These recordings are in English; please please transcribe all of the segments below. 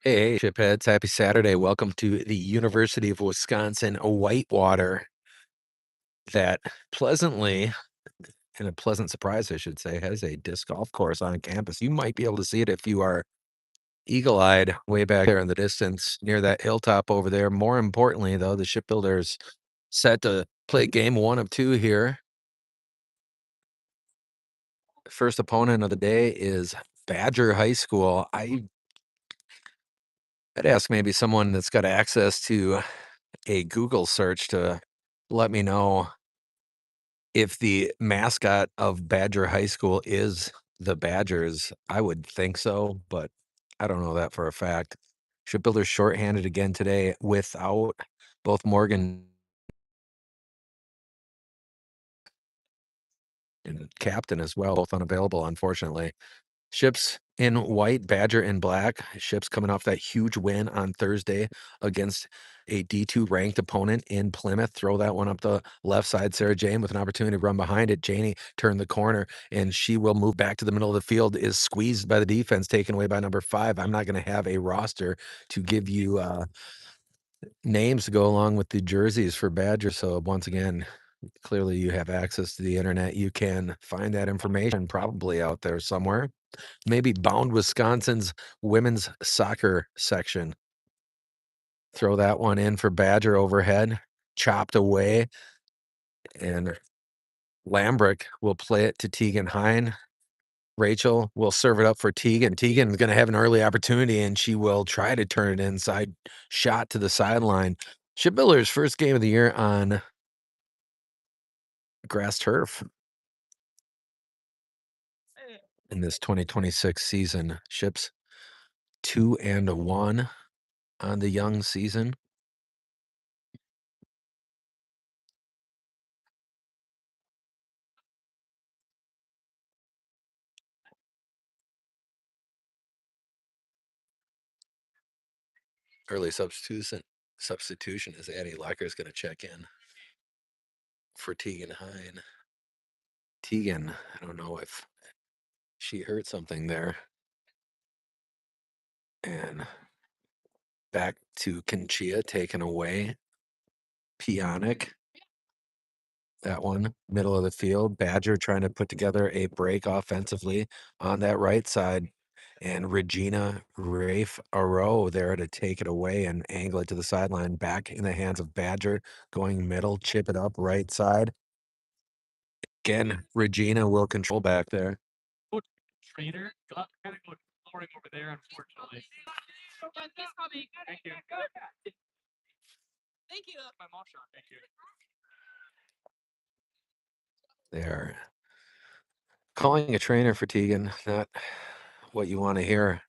Hey, shipheads. Happy Saturday. Welcome to the University of Wisconsin Whitewater that pleasantly, and a pleasant surprise, I should say, has a disc golf course on campus. You might be able to see it if you are eagle-eyed way back there in the distance near that hilltop over there. More importantly, though, the shipbuilders set to play game 1 of 2 here. First opponent of the day is Badger High School. I'd ask maybe someone that's got access to a Google search to let me know if the mascot of Badger High School is the Badgers. I would think so, but I don't know that for a fact. Shipbuilders shorthanded again today without both Morgan and captain as well, both unavailable, unfortunately. Ships in white, Badger in black. Ships coming off that huge win on Thursday against a D2 ranked opponent in Plymouth. Throw that one up the left side. Sarah Jane with an opportunity to run behind it. Janie turned the corner and she will move back to the middle of the field, is squeezed by the defense, taken away by number 5. I'm not going to have a roster to give you names to go along with the jerseys for Badger. So once again, clearly you have access to the internet. You can find that information probably out there somewhere. Maybe Bound Wisconsin's women's soccer section. Throw that one in for Badger overhead, chopped away, and Lambrick will play it to Tegan Hine. Rachel will serve it up for Tegan. Tegan's going to have an early opportunity, and she will try to turn it inside, shot to the sideline. Shipbuilders' first game of the year on grass turf in this 2026 season. Ships 2-1 on the young season. Early substitution as Addie Locker is going to check in for Tegan Hine. Tegan, I don't know if she hurt something there. And back to Conchia, taken away. Pionic. That one, middle of the field. Badger trying to put together a break offensively on that right side. And Regina Rafe Aro there to take it away and angle it to the sideline. Back in the hands of Badger, going middle, chip it up right side. Again, Regina will control back there. Trainer, kind of go flooring over there, unfortunately. Thank you. Thank you. My mom shot. Thank you. They're calling a trainer for Tegan, not what you want to hear.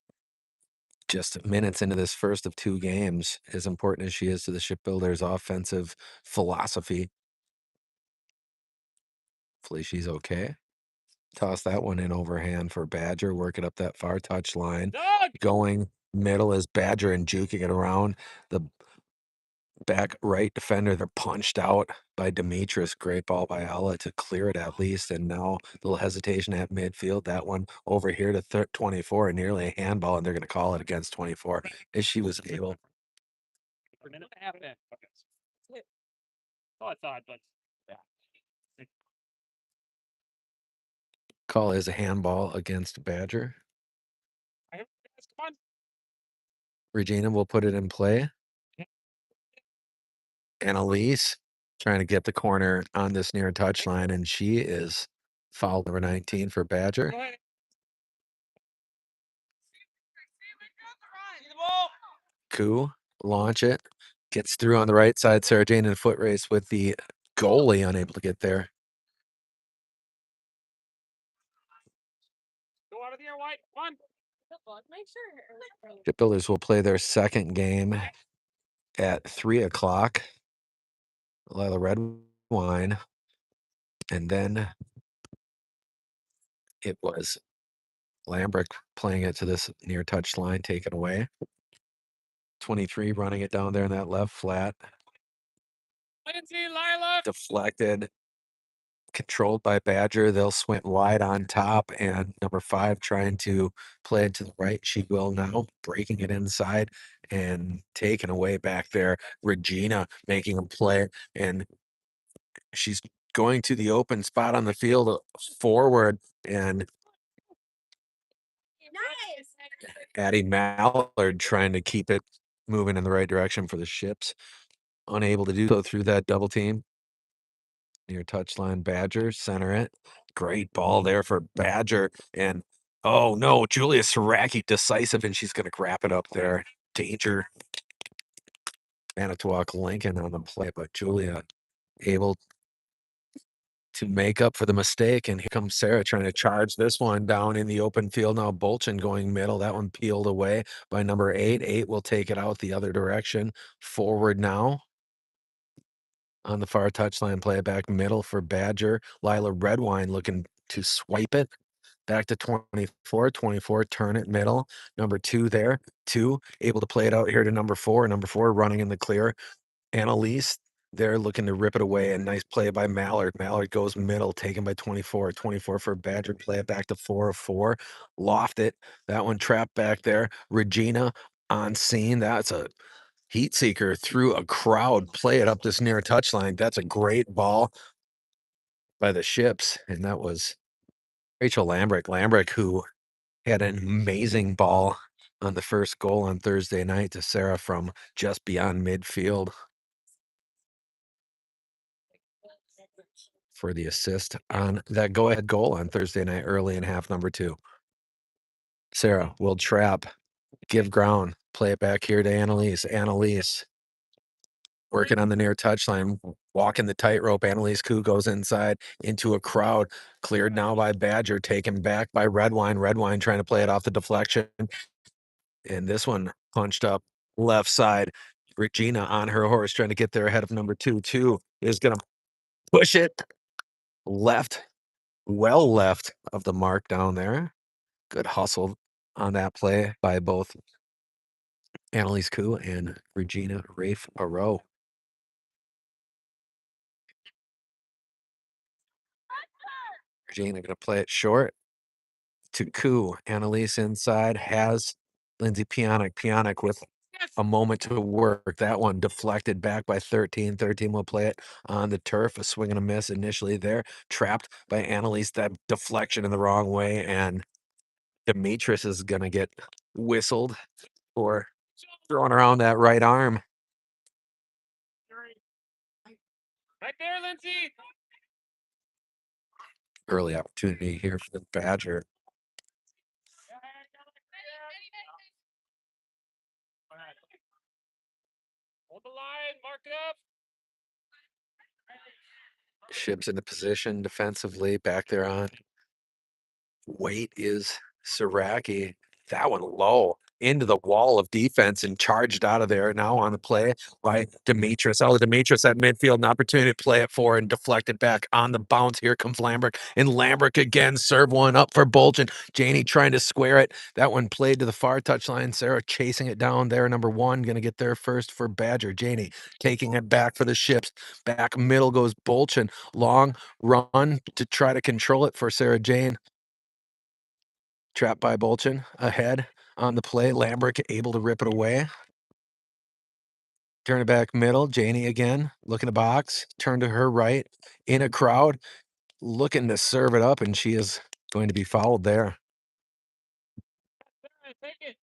Just minutes into this first of 2 games, as important as she is to the Shipbuilders' offensive philosophy. Hopefully she's okay. Toss that one in overhand for Badger, working up that far touch line. Going middle is Badger and juking it around. The back right defender, they're punched out by Demetris. Great ball by Ella to clear it at least. And now a little hesitation at midfield. That one over here to 24, and nearly a handball, and they're going to call it against 24 as she was able. For a minute and a half in. Okay. Oh, I thought, but yeah. Call is a handball against Badger. Come on. Regina will put it in play. Annalise trying to get the corner on this near touchline, and she is foul number 19 for Badger. Go ahead. Koo, launch it. Gets through on the right side. Sarah Jane in a foot race with the goalie unable to get there. Go out of here, White. One. Shipbuilders will play their second game at 3 o'clock. Lila Red Wine. And then it was Lambrick playing it to this near touch line, taken away. 23 running it down there in that left flat. Lindsay, Lila. Deflected. Controlled by Badger. They'll swing wide on top, and number 5 trying to play it to the right. She will now, breaking it inside and taken away back there. Regina making a play, and she's going to the open spot on the field forward, and Addie Mallard trying to keep it moving in the right direction for the Ships. Unable to do so through that double team. Near touchline, Badger, center it. Great ball there for Badger. And oh no, Julia Saraki decisive, and she's going to wrap it up there. Danger. Manitowoc Lincoln on the play, but Julia able to make up for the mistake. And here comes Sarah trying to charge this one down in the open field. Now Bolchin going middle. That one peeled away by number 8. 8 will take it out the other direction. Forward now. On the far touchline, play it back middle for Badger. Lila Redwine looking to swipe it. Back to 24. 24, turn it middle. Number 2 there. 2, able to play it out here to number 4. Number 4 running in the clear. Annalise there looking to rip it away. A nice play by Mallard. Mallard goes middle, taken by 24. 24 for Badger. Play it back to 4 of 4. Loft it. That one trapped back there. Regina on scene. That's a heat seeker through a crowd. Play it up this near touchline. That's a great ball by the Ships. And that was Rachel Lambrick. Lambrick, who had an amazing ball on the first goal on Thursday night to Sarah from just beyond midfield for the assist on that go-ahead goal on Thursday night early in half number 2. Sarah will trap, give ground, play it back here to Annalise. Annalise working on the near touchline, walking the tightrope. Annalise Koo goes inside into a crowd, cleared now by Badger, taken back by Redwine. Redwine trying to play it off the deflection. And this one punched up left side. Regina on her horse trying to get there ahead of number 2. 2 is going to push it left, well left of the mark down there. Good hustle on that play by both Annalise Koo and Regina Rafe Barreau. Regina going to play it short to Koo. Annalise inside has Lindsay Pionic. Pionic with a moment to work. That one deflected back by 13. 13 will play it on the turf. A swing and a miss initially there. Trapped by Annalise. That deflection in the wrong way. And Demetrius is going to get whistled for throwing around that right arm. Right there, Lindsay. Early opportunity here for the Badger. Hold the line, mark it up. Ships into position defensively back there on. Weight is Saraki. That one low into the wall of defense and charged out of there. Now on the play by Demetrius. Oh, Demetrius at midfield, an opportunity to play it for and deflected back on the bounce. Here comes Lambrick, and Lambrick again. Serve one up for Bolchin. Janie trying to square it. That one played to the far touchline. Sarah chasing it down there. Number 1 going to get there first for Badger. Janie taking it back for the Ships. Back middle goes Bolchin. Long run to try to control it for Sarah Jane. Trapped by Bolchin ahead on the play. Lambrick able to rip it away. Turn it back middle. Janie again looking to box. Turn to her right in a crowd, looking to serve it up, and she is Going to be fouled there. Take it.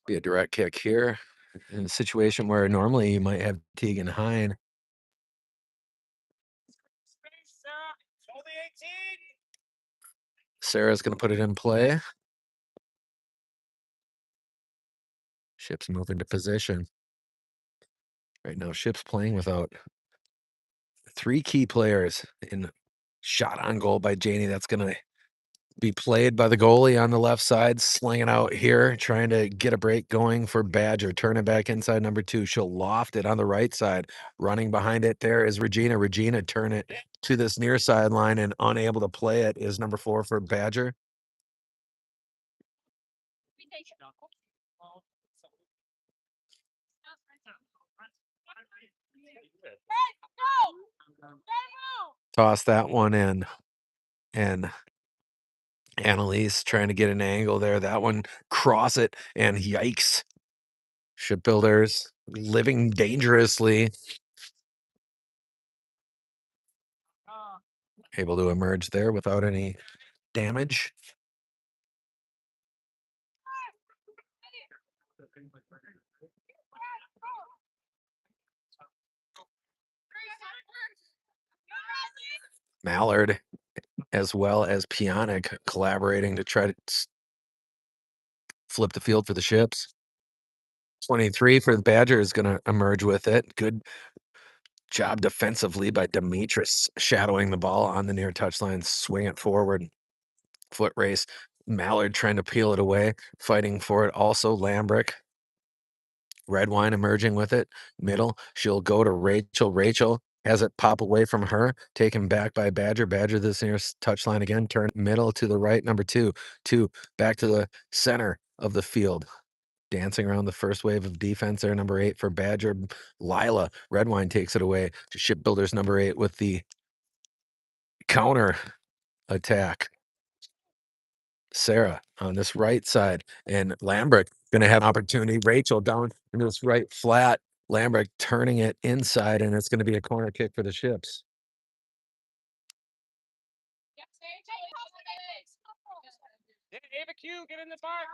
Be a direct kick here in a situation where normally you might have Tegan Hine. Only 18. Sarah's going to put it in play. Ship's moving to position. Right now, Ship's playing without 3 key players in shot on goal by Janie. That's going to be played by the goalie on the left side, slinging out here, trying to get a break going for Badger. Turn it back inside number 2. She'll loft it on the right side. Running behind it there is Regina. Regina turn it to this near sideline and unable to play it is number 4 for Badger. Toss that one in. And Annalise trying to get an angle there. That one cross it and yikes. Shipbuilders living dangerously. Able to emerge there without any damage. Mallard as well as Pionic collaborating to try to flip the field for the Ships. 23 for the Badger is going to emerge with it. Good job defensively by Demetris shadowing the ball on the near touchline, swing it forward. Foot race. Mallard trying to peel it away, fighting for it. Also, Lambrick. Red wine emerging with it. Middle. She'll go to Rachel. Rachel has it pop away from her. Taken back by Badger. Badger this near touchline again. Turn middle to the right. Number 2. 2 back to the center of the field. Dancing around the first wave of defense there. Number 8 for Badger. Lila. Redwine takes it away to Shipbuilders number 8 with the counter attack. Sarah on this right side, and Lambrick gonna have an opportunity. Rachel down in this right flat. Lambrick turning it inside, and it's gonna be a corner kick for the Ships. Ava Q, get in the box.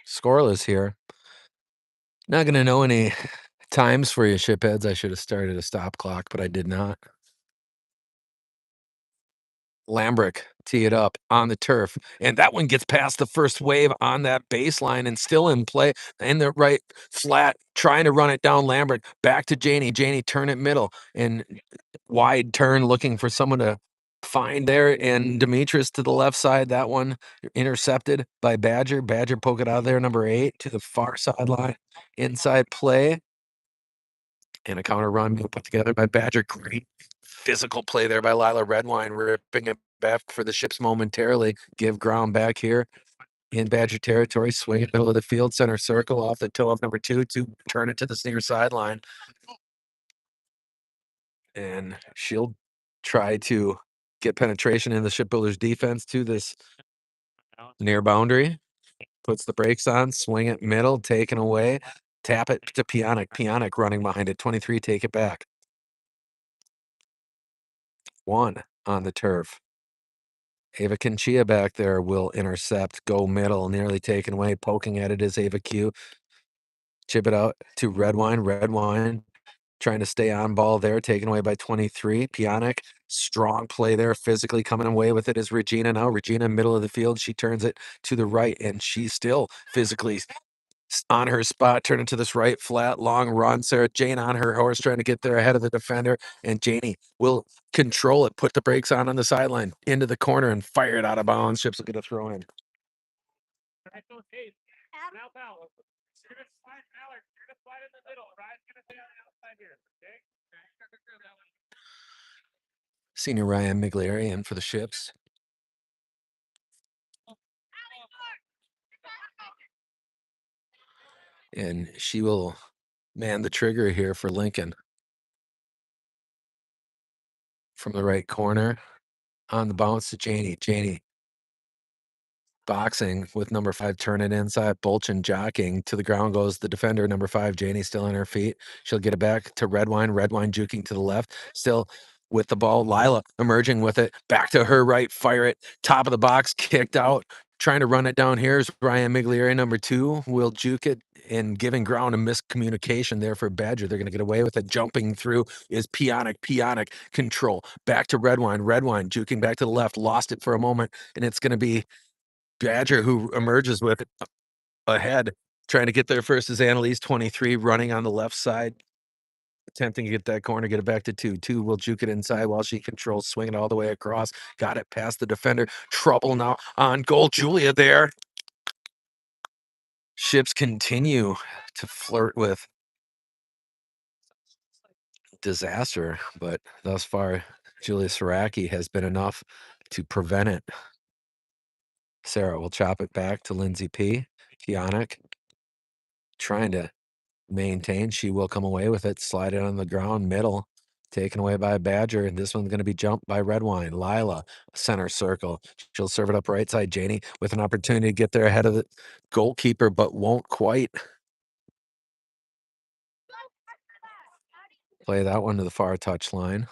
Scoreless here. Not gonna know any times for you, Shipheads. I should have started a stop clock, but I did not. Lambrick tee it up on the turf, and that one gets past the first wave on that baseline and still in play in the right flat, trying to run it down. Lambrick back to Janie. Janie turn it middle and wide turn, looking for someone to find there. And Demetris to the left side. That one intercepted by Badger. Badger poke it out of there. Number 8 to the far sideline. Inside play and a counter run being put together by Badger. Great physical play there by Lila Redwine, ripping it back for the Ships momentarily. Give ground back here in Badger territory. Swing it middle of the field, center circle off the toe of number 2 to turn it to the near sideline. And she'll try to get penetration in the Shipbuilders defense to this near boundary. Puts the brakes on, swing it middle, taken away. Tap it to Pionic. Pionic running behind it. 23, take it back. 1 on the turf. Ava Kinchia back there will intercept, go middle, nearly taken away. Poking at it is Ava Q. Chip it out to Redwine. Redwine trying to stay on ball there, taken away by 23. Pionic, strong play there, physically coming away with it is Regina now. Regina, middle of the field. She turns it to the right, and she's still physically on her spot, turning to this right flat, long run. Sarah Jane on her horse, trying to get there ahead of the defender, and Janie will control it, put the brakes on the sideline, into the corner, and fire it out of bounds. Ships will get a throw in. Senior Ryan Miglieri in for the Ships. And she will man the trigger here for Lincoln. From the right corner, on the bounce to Janie. Janie boxing with number 5, turn it inside, Bolchin jockeying. To the ground goes the defender, number 5, Janie, still on her feet. She'll get it back to Redwine. Redwine juking to the left, still with the ball. Lila emerging with it, back to her right, fire it, top of the box, kicked out. Trying to run it down here is Ryan Miglieri, number 2, will juke it and giving ground. A miscommunication there for Badger. They're going to get away with it. Jumping through is Pionic. Pionic control. Back to Redwine. Redwine juking back to the left. Lost it for a moment, and it's going to be Badger who emerges with it ahead. Trying to get there first is Annalise, 23, running on the left side, attempting to get that corner, get it back to 2. 2 will juke it inside while she controls, swing it all the way across. Got it past the defender. Trouble now on goal. Julia there. Ships continue to flirt with disaster, but thus far, Julia Saraki has been enough to prevent it. Sarah will chop it back to Lindsay P. Kionic trying to maintain. She will come away with it, slide it on the ground, middle, taken away by Badger. And this one's going to be jumped by Redwine. Lila, center circle. She'll serve it up right side. Janie with an opportunity to get there ahead of the goalkeeper, but won't quite. Play that one to the far touch line.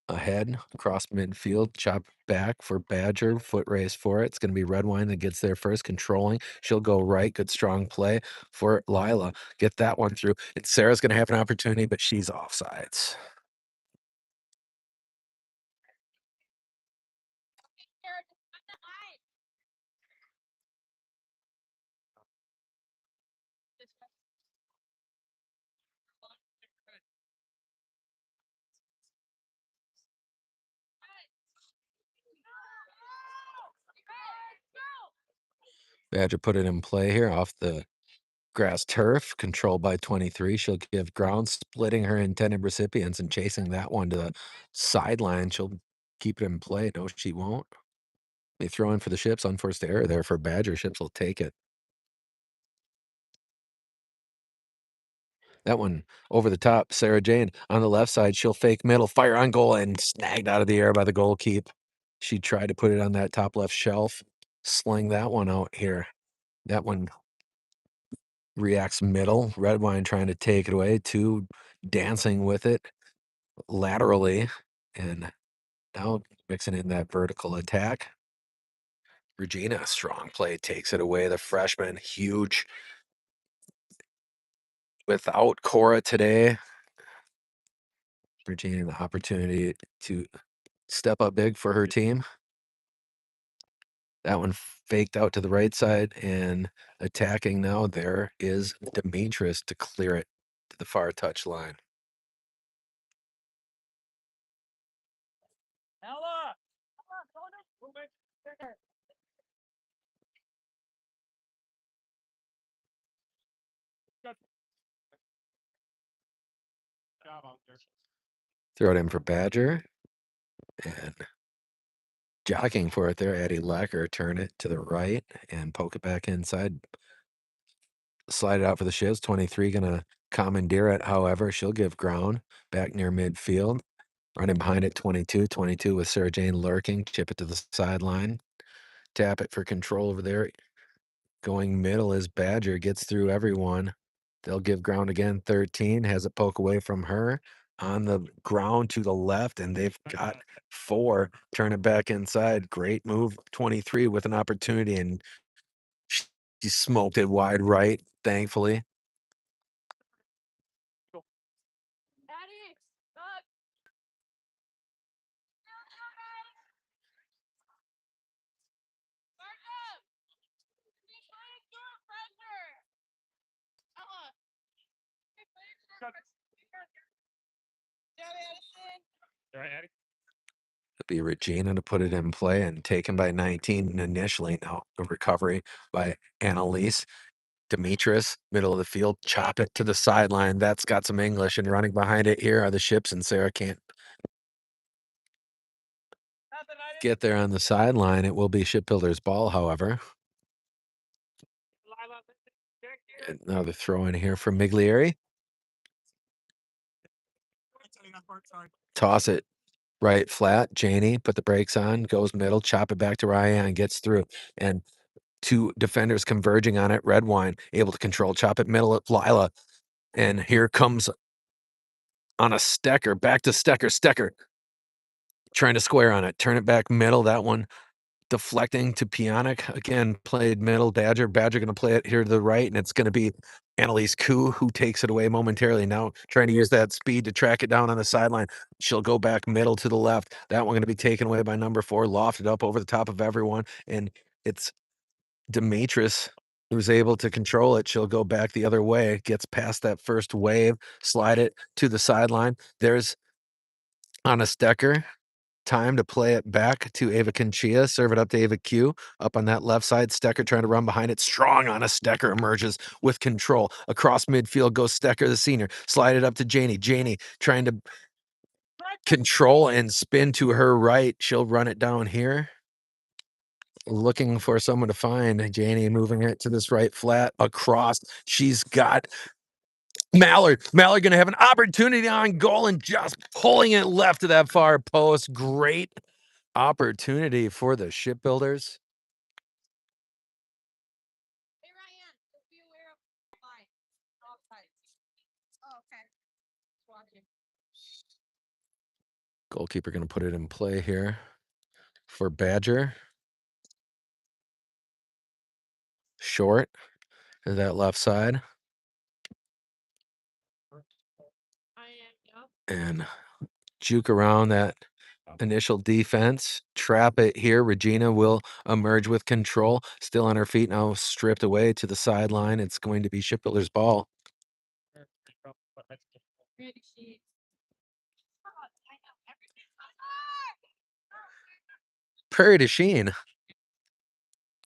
Ahead, across midfield, chop back for Badger, foot race for it. It's going to be Redwine that gets there first, controlling. She'll go right. Good strong play for Lila. Get that one through. And Sarah's going to have an opportunity, but she's offsides. Badger put it in play here off the grass turf, controlled by 23. She'll give ground, splitting her intended recipients and chasing that one to the sideline. She'll keep it in play. No, she won't. They throw in for the Ships. Unforced error there for Badger. Ships will take it. That one over the top. Sarah Jane on the left side. She'll fake middle, fire on goal, and snagged out of the air by the goalkeep. She tried to put it on that top left shelf. Sling that one out here. That one reacts middle. Redwine trying to take it away. 2 dancing with it laterally. And now mixing in that vertical attack. Regina, strong play, takes it away. The freshman, huge. Without Cora today, Regina, the opportunity to step up big for her team. That one faked out to the right side and attacking now. There is Demetris to clear it to the far touch line. Ella! Good job out there. Throw it in for Badger. And jockeying for it there, Addie Lacker, turn it to the right and poke it back inside. Slide it out for the Shivs. 23 gonna commandeer it. However, she'll give ground back near midfield. Running behind it, 22. 22 with Sarah Jane lurking. Chip it to the sideline. Tap it for control over there. Going middle is Badger. Gets through everyone. They'll give ground again. 13 has a poke away from her on the ground to the left, and they've got 4. Turn it back inside. Great move. 23 with an opportunity, and she smoked it wide right, thankfully. All right, Addie. It'll be Regina to put it in play and taken by 19 initially. Now a recovery by Annalise. Demetris, middle of the field, chop it to the sideline. That's got some English, and running behind it here are the Ships, and Sarah can't get there on the sideline. It will be Shipbuilder's ball, however. Another throw in here for Miglieri. Toss it Right flat, Janie put the brakes on, goes middle, chop it back to Ryan, gets through, and two defenders converging on it. Red wine able to control, chop it middle at Lila, and here comes on a Stecker, back to Stecker. Stecker trying to square on it, turn it back middle. That one deflecting to Pionic. Again, played middle. Badger. Badger going to play it here to the right, and it's going to be Annalise Koo who takes it away momentarily. Now trying to use that speed to track it down on the sideline. She'll go back middle to the left. That one going to be taken away by number 4, lofted up over the top of everyone, and it's Demetris who's able to control it. She'll go back the other way, gets past that first wave, slide it to the sideline. There's on a Stecker. Time to play it back to Ava Conchia, serve it up to Ava Q. Up on that left side, Stecker trying to run behind it. Strong on a Stecker emerges with control. Across midfield goes Stecker, the senior. Slide it up to Janie. Janie trying to control and spin to her right. She'll run it down here. Looking for someone to find. Janie moving it to this right flat across. She's got Mallard. Mallard going to have an opportunity on goal and just pulling it left to that far post. Great opportunity for the shipbuilders. Hey, Ryan, just be aware of line. Offside. Oh, okay. Just watching. Goalkeeper going to put it in play here for Badger. Short to that left side. And juke around that initial defense. Trap it here. Regina will emerge with control. Still on her feet now, stripped away to the sideline. It's going to be Shipbuilders' ball. Prairie du Chien.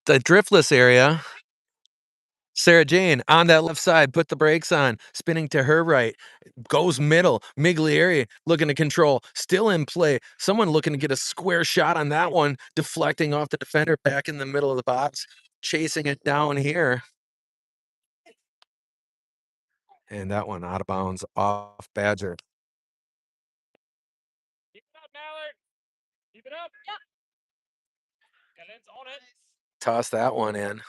The driftless area. Sarah Jane on that left side, put the brakes on, spinning to her right, goes middle. Miglieri looking to control, still in play. Someone looking to get a square shot on that one, deflecting off the defender back in the middle of the box, chasing it down here. And that one out of bounds off Badger. Keep it up, Mallard. Keep it up. Yep. Ellen's on it. Toss that one in.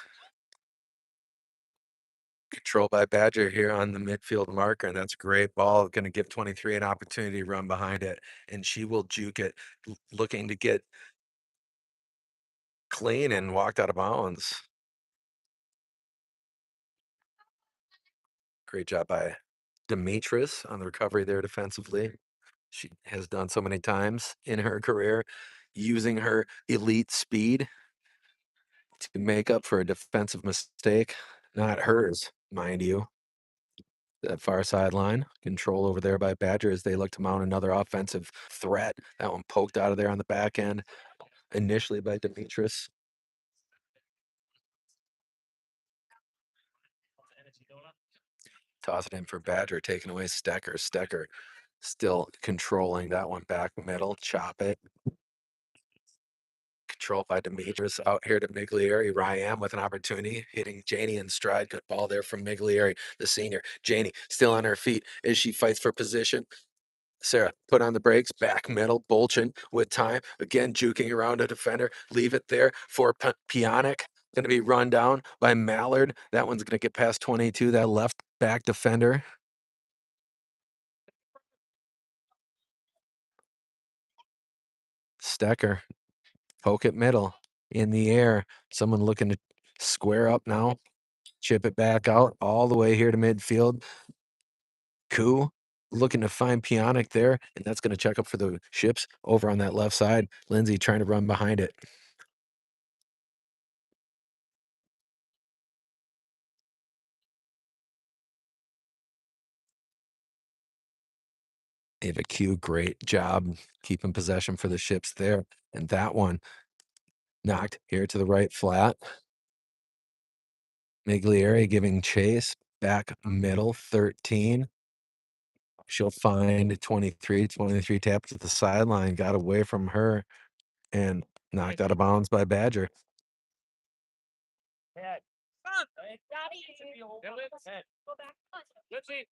Control by Badger here on the midfield marker, and that's a great ball. Going to give 23 an opportunity to run behind it, and she will juke it, looking to get clean and walked out of bounds. Great job by Demetris on the recovery there defensively. She has done so many times in her career, using her elite speed to make up for a defensive mistake. Not hers, mind you. That far sideline, control over there by Badger as they look to mount another offensive threat. That one poked out of there on the back end, initially by Demetris. Toss it in for Badger, taking away Stecker. Stecker still controlling that one back middle, chop it. Controlled by Demetris out here to Miglieri. Ryan with an opportunity, hitting Janie in stride. Good ball there from Miglieri, the senior. Janie still on her feet as she fights for position. Sarah put on the brakes, back middle, Bolchin with time. Again, juking around a defender. Leave it there for Pionic. Going to be run down by Mallard. That one's going to get past 22, that left back defender. Stecker, poke it middle, in the air. Someone looking to square up now. Chip it back out all the way here to midfield. Koo looking to find Pionic there, and that's going to check up for the ships over on that left side. Lindsay trying to run behind it. Ava Q, great job keeping possession for the ships there. And that one knocked here to the right flat. Miglieri giving chase, back middle, 13. She'll find 23. 23 tapped to the sideline, got away from her, and knocked out of bounds by Badger. Head. Head. Go back. Let's see.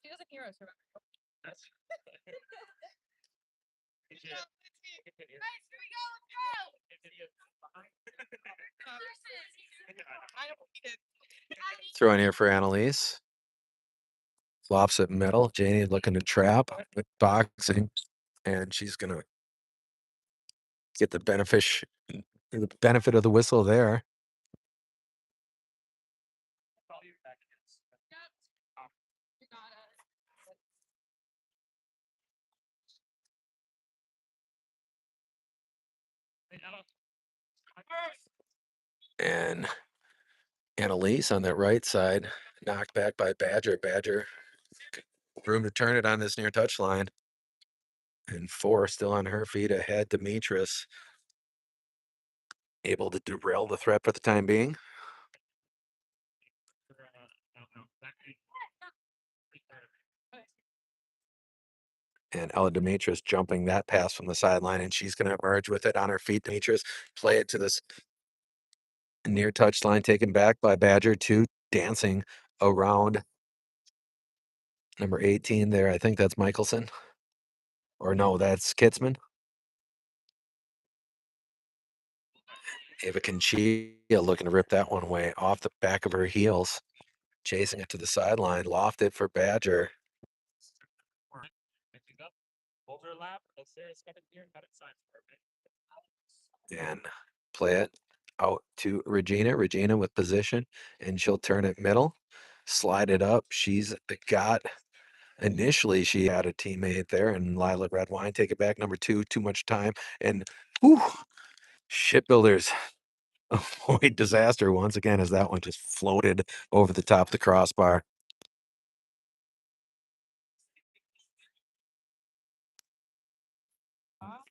She doesn't hear us. That's Throw in here for Annalise. Flops at middle. Janie looking to trap with boxing, and she's gonna get the benefit of the whistle there. And Annalise on that right side, knocked back by Badger. Badger, room to turn it on this near touch line. And 4 still on her feet ahead. Demetris able to derail the threat for the time being. And Ella Demetris jumping that pass from the sideline, and she's going to emerge with it on her feet. Demetris play it to this near touch line, taken back by Badger. 2 dancing around number 18 there. I think that's Michelson. Or no, that's Kitzman. Ava Conchia looking to rip that one away off the back of her heels. Chasing it to the sideline. Loft it for Badger. And play it out to Regina. Regina with position, and she'll turn it middle, slide it up. She's got initially she had a teammate there, and Lila Redwine take it back. Number 2, too much time, and whew, Shipbuilders avoid disaster once again as that one just floated over the top of the crossbar.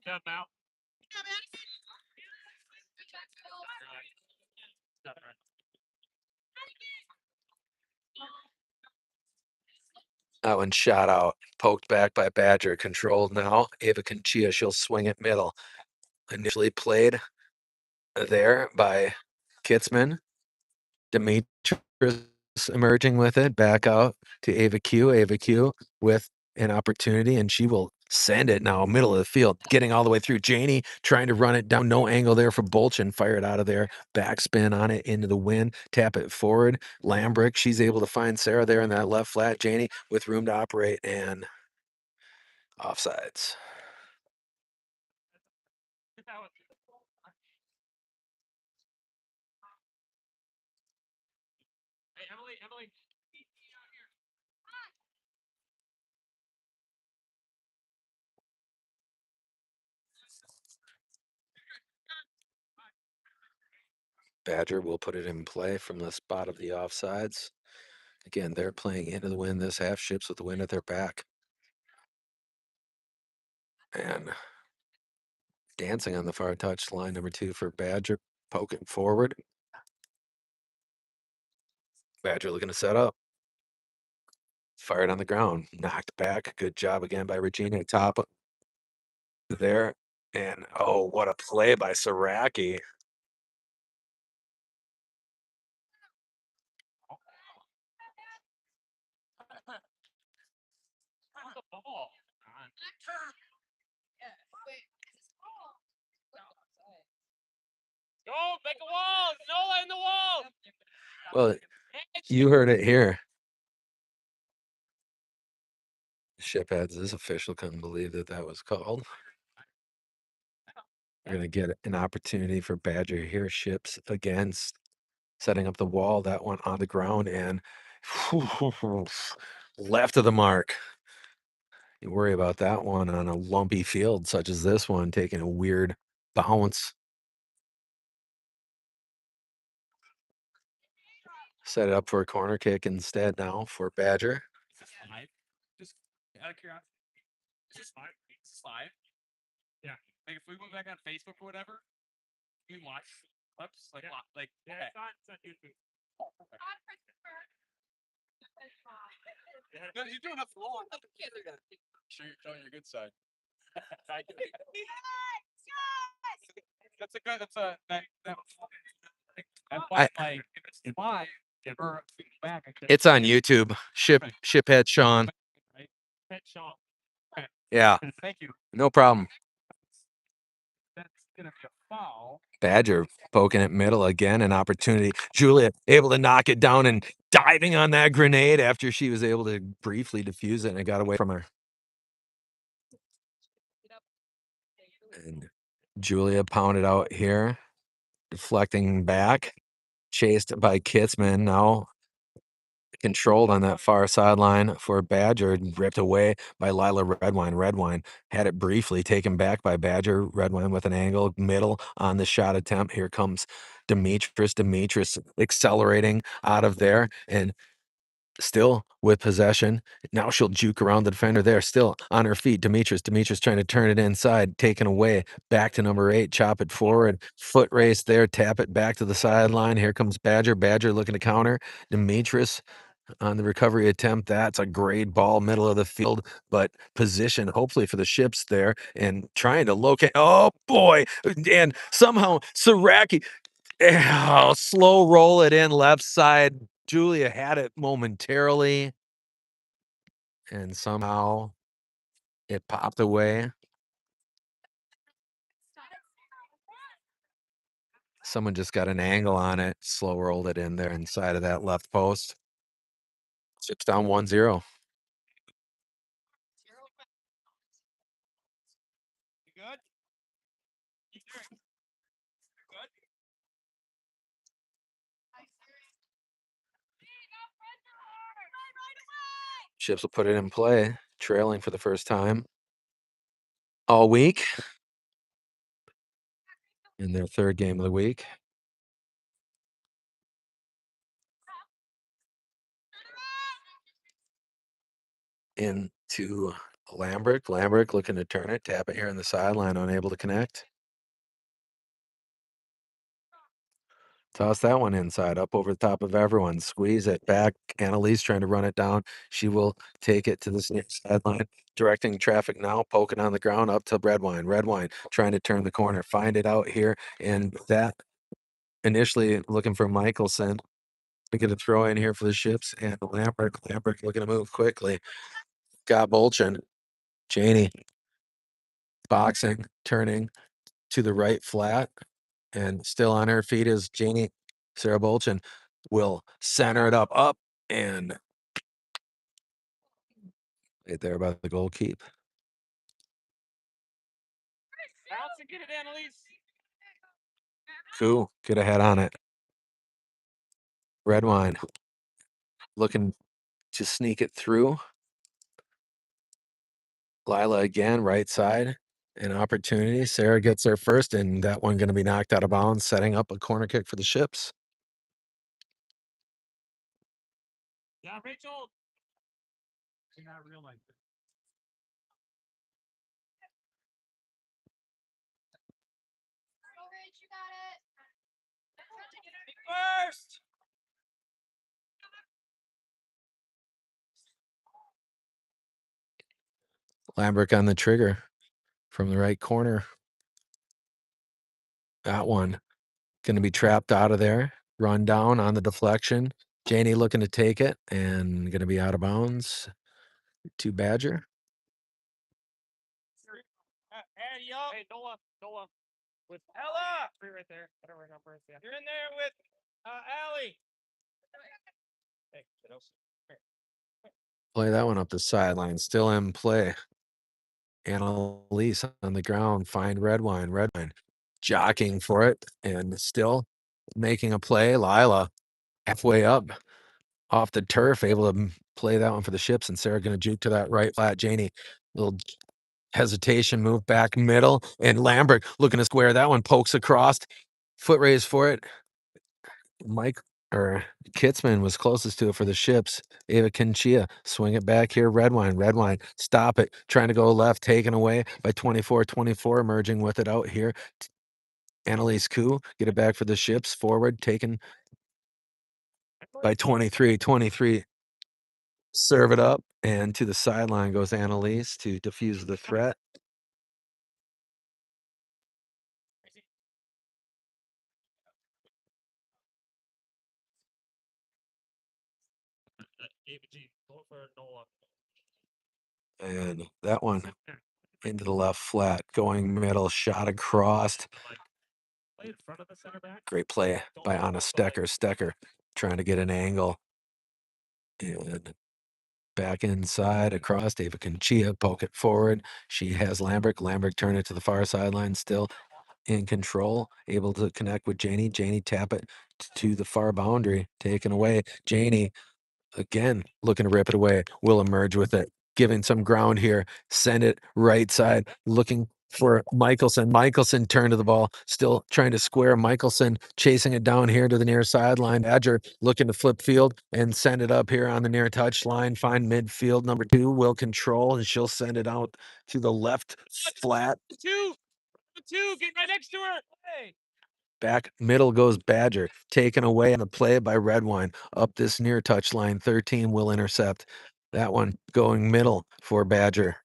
now. That one shot out, poked back by Badger, controlled now. Ava Conchia, she'll swing it middle. Initially played there by Kitzman. Demetris emerging with it, back out to Ava Q. Ava Q with an opportunity, and she will send it now, middle of the field, getting all the way through. Janie trying to run it down, no angle there for Bolchin, fire it out of there, backspin on it into the wind, tap it forward. Lambrick, she's able to find Sarah there in that left flat. Janie with room to operate and offsides. Hey, Emily. Badger will put it in play from the spot of the offsides. Again, they're playing into the wind this half, Ships with the wind at their back. And dancing on the far touch line, number 2 for Badger, poking forward. Badger looking to set up. Fired on the ground, knocked back. Good job again by Regina. Top there. And oh, what a play by Saraki. The ball. Go, make a wall. Nola in the wall. Well, you heard it here. Shipheads, this official couldn't believe that that was called. We're going to get an opportunity for Badger here. Ships against setting up the wall. That one on the ground and left of the mark. You worry about that one on a lumpy field such as this one, taking a weird bounce. Set it up for a corner kick instead now for Badger. Just out of curiosity. Just slide. Yeah. Like if we went back on Facebook or whatever, you can watch clips like yeah, okay. It's on YouTube. No, you're doing enough long. Sure, you're showing your good side. That's a good. That's a that's why like why give her back. It's on YouTube. Shiphead Sean. Pet shop. Yeah, Thank you. no problem. That's gonna be a foul. Badger poking at middle again, an opportunity. Julia able to knock it down and diving on that grenade after she was able to briefly defuse it and it got away from her. And Julia pounded out here, deflecting back, chased by Kitzman. Now controlled on that far sideline for Badger, ripped away by Lila Redwine. Redwine had it briefly taken back by Badger. Redwine with an angle, middle on the shot attempt. Here comes Demetrius. Demetrius accelerating out of there and still with possession. Now she'll juke around the defender there, still on her feet. Demetrius. Demetrius trying to turn it inside, taken away. Back to number 8, chop it forward. Foot race there, tap it back to the sideline. Here comes Badger. Badger looking to counter. Demetrius on the recovery attempt. That's a great ball, middle of the field, but position hopefully for the ships there and trying to locate. Oh boy! And somehow Saraki, slow roll it in left side. Julia had it momentarily, and somehow it popped away. Someone just got an angle on it, slow rolled it in there inside of that left post. Ships down 1-0. You good? You good? Good? Ships will put it in play, trailing for the first time all week in their third game of the week. Into Lambrick. Lambrick looking to turn it, tap it here on the sideline, unable to connect. Toss that one inside, up over the top of everyone. Squeeze it back. Annalise trying to run it down. She will take it to the sideline, directing traffic now, poking on the ground up to Redwine. Redwine trying to turn the corner, find it out here. And that initially looking for Michelson. We get a throw in here for the ships and Lambert. Lambert looking to move quickly. Got Bolchin. Janie boxing, turning to the right flat, and still on her feet is Janie. Sarah Bolchin will center it up, and right there by the goal keep. Bounce and get it, Annalise. Cool. Get ahead on it. Redwine looking to sneak it through. Lila again, right side. An opportunity. Sarah gets there first, and that one going to be knocked out of bounds, setting up a corner kick for the ships. Yeah, Rachel. You're not real like this. You got it. First. Lambrick on the trigger from the right corner. That one going to be trapped out of there. Run down on the deflection. Janie looking to take it and going to be out of bounds to Badger. Hey, Noah. Noah. With Ella. Free right there. Whatever number. Yeah. You're in there with Allie. Hey, kiddos. Play that one up the sideline. Still in play. Annalise on the ground. Find Redwine. Redwine jockeying for it and still making a play. Lila halfway up off the turf, able to play that one for the ships. And Sarah going to juke to that right flat. Janie, little hesitation, move back middle. And Lambert looking to square that one, pokes across. Foot raise for it. Mike or Kitzman was closest to it for the ships. Ava Kinchia, swing it back here. Redwine, Redwine, stop it. Trying to go left, taken away by 24-24, emerging with it out here. Annalise Koo, get it back for the ships. Forward, taken by 23-23. Serve it up, and to the sideline goes Annalise to defuse the threat. Ava G, go for Noah. And that one into the left flat, going middle, shot across. Play in front of the center back. Great play by Anna Stecker. Stecker trying to get an angle. And back inside across. David Conchia poke it forward. She has Lambert. Lambert turn it to the far sideline. Still in control, able to connect with Janie. Janie tap it to the far boundary, taken away. Janie again looking to rip it away. Will emerge with it, giving some ground here. Send it right side, looking for Michelson. Michelson turned to the ball, still trying to square. Michelson chasing it down here to the near sideline. Badger looking to flip field and send it up here on the near touch line. Find midfield. Number 2 will control, and she'll send it out to the left flat. Two, get right next to her. Hey. Back middle goes Badger, taken away on the play by Redwine. Up this near touch line, 13 will intercept. That one going middle for Badger.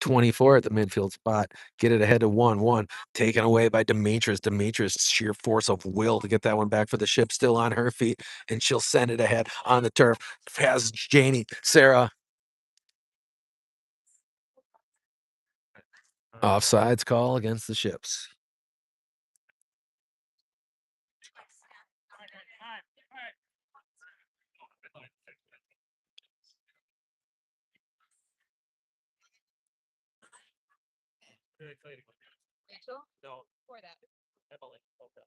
24 at the midfield spot. Get it ahead to 1-1. Taken away by Demetrius. Demetrius, sheer force of will to get that one back for the ship. Still on her feet, and she'll send it ahead on the turf. Has Janie. Sarah. Offsides call against the ships.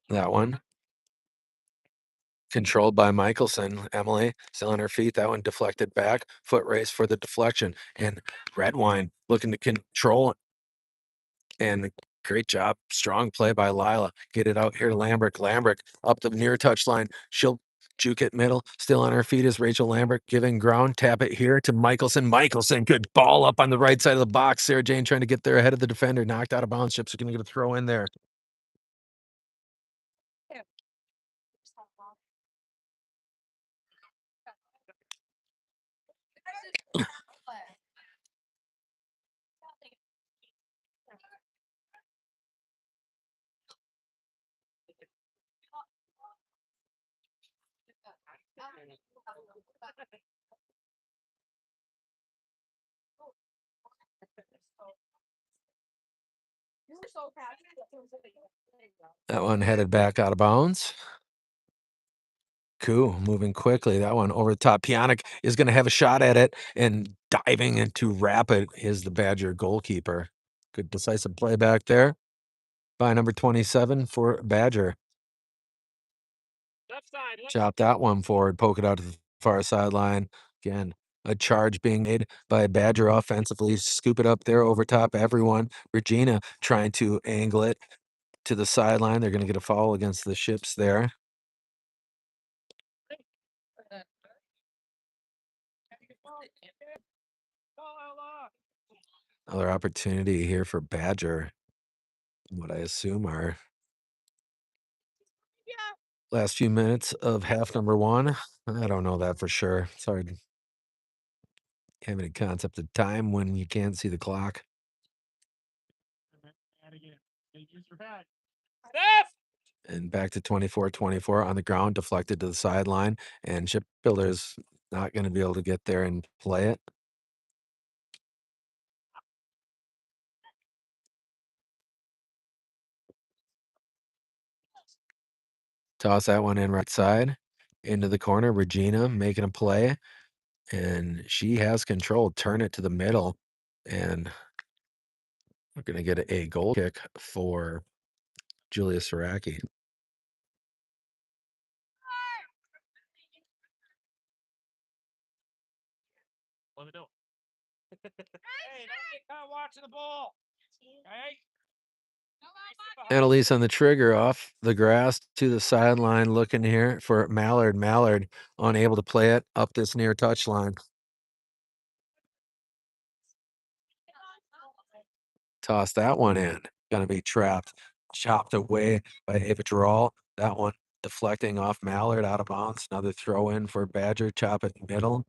That one controlled by Michelson. Emily still on her feet. That one deflected back. Foot race for the deflection. And Redwine looking to control it. And great job. Strong play by Lila. Get it out here to Lambert. Lambert up the near touch line. She'll juke it middle. Still on her feet is Rachel Lambert giving ground. Tap it here to Michelson. Michelson, good ball up on the right side of the box. Sarah Jane trying to get there ahead of the defender. Knocked out of bounds. Ships are going to get a throw in there. That one headed back out of bounds. Cool, moving quickly. That one over the top. Pionic is going to have a shot at it, and diving into rapid is the Badger goalkeeper. Good decisive play back there by number 27 for Badger. Left side. Chop that one forward, poke it out to the far sideline. Again, a charge being made by Badger offensively. Scoop it up there over top everyone. Regina trying to angle it to the sideline. They're going to get a foul against the ships there. Another opportunity here for Badger. What I assume are last few minutes of half number 1. I don't know that for sure. It's hard having a concept of time when you can't see the clock. And back to 24-24 on the ground, deflected to the sideline, and Shipbuilder's not going to be able to get there and play it. Toss that one in right side into the corner. Regina making a play, and she has control. Turn it to the middle, and we're going to get a goal kick for Julia Saraki. Let me know. Hey, don't get caught watching the ball. Hey. Annalise on the trigger off the grass to the sideline, looking here for Mallard. Mallard unable to play it up this near touch line. Toss that one in. Gonna be trapped. Chopped away by Ava Droll. That one deflecting off Mallard out of bounds. Another throw in for Badger. Chop it middle.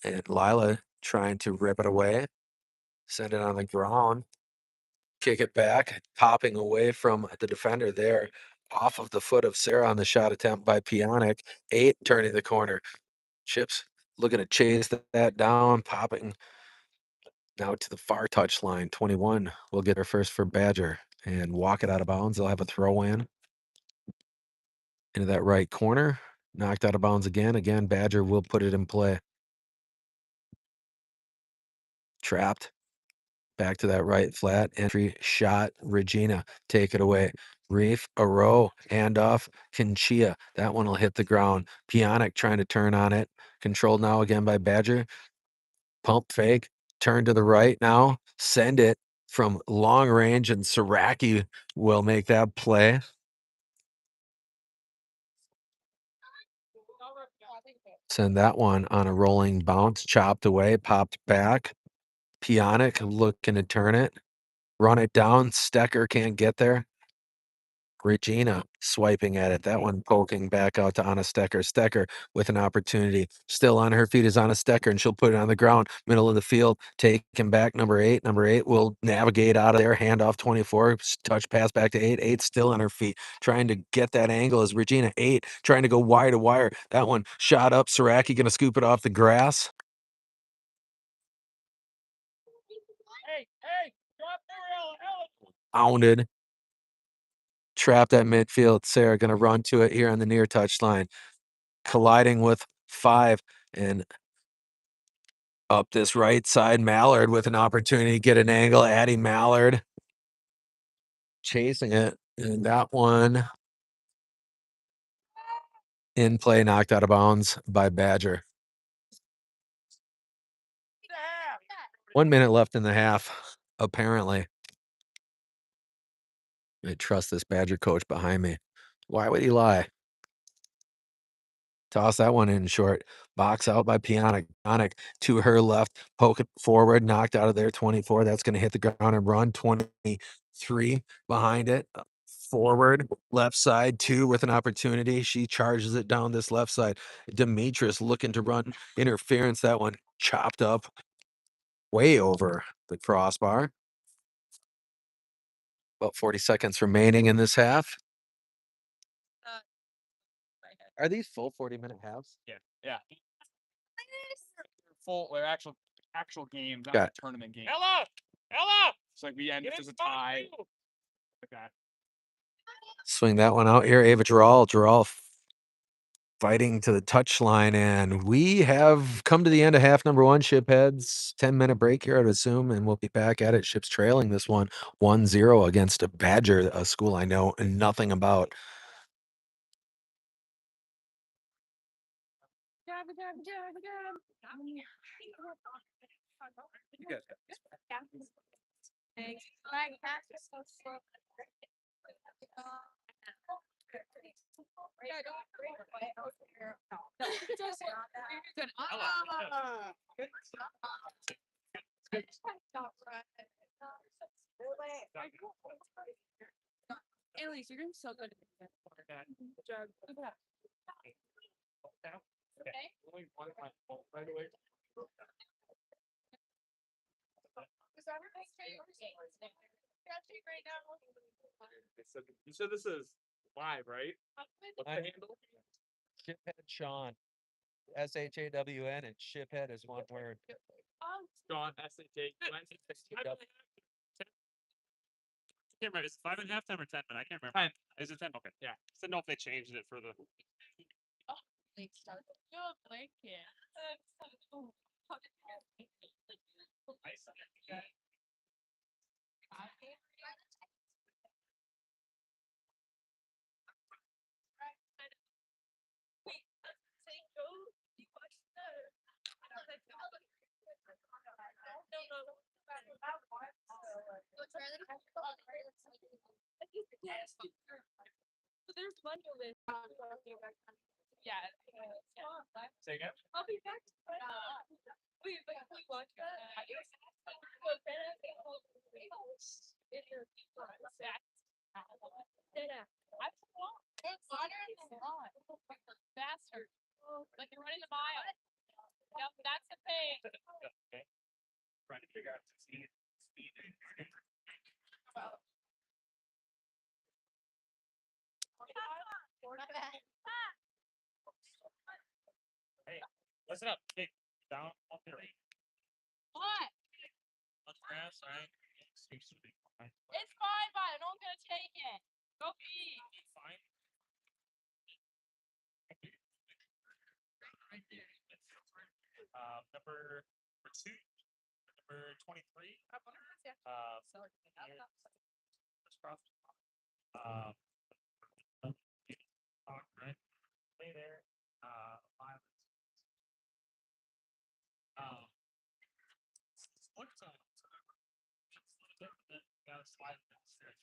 And Lila trying to rip it away. Send it on the ground. Kick it back. Popping away from the defender there. Off of the foot of Sarah on the shot attempt by Pionic. 8 turning the corner. Chips looking to chase that down. Popping Now to the far touch line. 21 will get her first for Badger and walk it out of bounds. They'll have a throw in into that right corner. Knocked out of bounds again. Again, Badger will put it in play. Trapped. Back to that right flat entry shot. Regina, take it away. Reef, a row, handoff. Kinchia, that one will hit the ground. Pionic trying to turn on it. Controlled now again by Badger. Pump fake, turn to the right now. Send it from long range, and Saraki will make that play. Send that one on a rolling bounce, chopped away, popped back. Pionic looking to turn it. Run it down. Stecker can't get there. Regina swiping at it. That one poking back out to Anna Stecker. Stecker with an opportunity. Still on her feet is Anna Stecker, and she'll put it on the ground, middle of the field. Taken back, number 8. Number 8 will navigate out of there. Handoff 24. Touch pass back to 8. 8 still on her feet, trying to get that angle as Regina 8 trying to go wide to wire. That one shot up. Saraki going to scoop it off the grass. Hey, drop there, Pounded. Trapped at midfield. Sarah going to run to it here on the near touchline. Colliding with 5 and up this right side. Mallard with an opportunity to get an angle. Addie Mallard chasing it. And that one in play, knocked out of bounds by Badger. 1 minute left in the half, apparently. I trust this Badger coach behind me. Why would he lie? Toss that one in short. Box out by Pionic. Pionic to her left. Poke it forward. Knocked out of there. 24. That's going to hit the ground and run. 23 behind it. Forward. Left side. 2 with an opportunity. She charges it down this left side. Demetris looking to run interference. That one chopped up way over the crossbar. About 40 seconds remaining in this half. Are these full 40-minute halves? Yeah. Full, or actual games, not Got like tournament games. Ella! It's like we end if there's a tie. Like that. Swing that one out here. Ava Giral fighting to the touchline, and we have come to the end of half number 1. Shipheads, 10-minute break here, I'd assume, and we'll be back at it. Ships trailing this one 1-0 against a Badger, a school I know nothing about. Elise, you're doing so good. Good job. You said this is live, right? What's the handle? Shiphead Sean. SHAWN, and shiphead is one word. Sean, S-H-A. I can't remember. Is 5.5 time or 10 minutes? I can't remember. 10. Is it 10? Okay. Yeah. So no, if they changed it for the. So there's one of this. Yeah. Say again? I'll be back. Wait, but we watch faster. Like you're running the mile. Yep, that's the pace. Okay. Trying to figure out the speed. Hey, listen up. Hey, down up here. What? grass, right? It's fine, but no one's gonna take it. Go pee. Fine. Number 2, number 23. Crossed. Right. Stay there. 5. Look to gotta slide downstairs.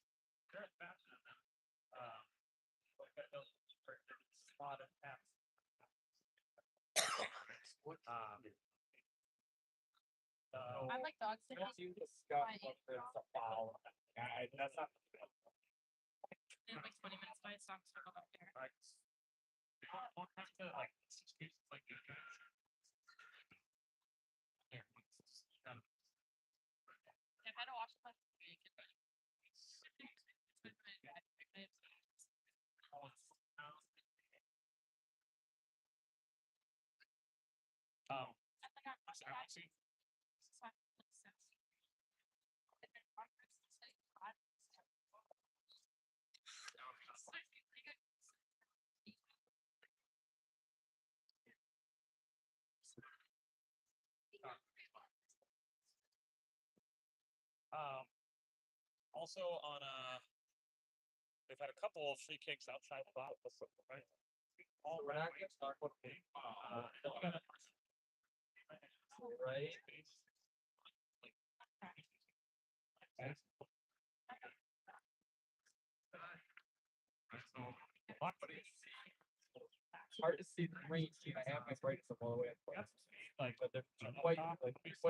They're faster than them. Spot of apps. I like dogs. You discuss what there's a foul. That's not. In like 20 minutes, my socks will go back there. Right. All kinds of like excuses like that. Here, If I don't wash my face, actually, also on they've had a couple of free kicks outside the box, right? All right. Right. It's hard to see the green team. I have my brights all the way up. Like, but there's white players here.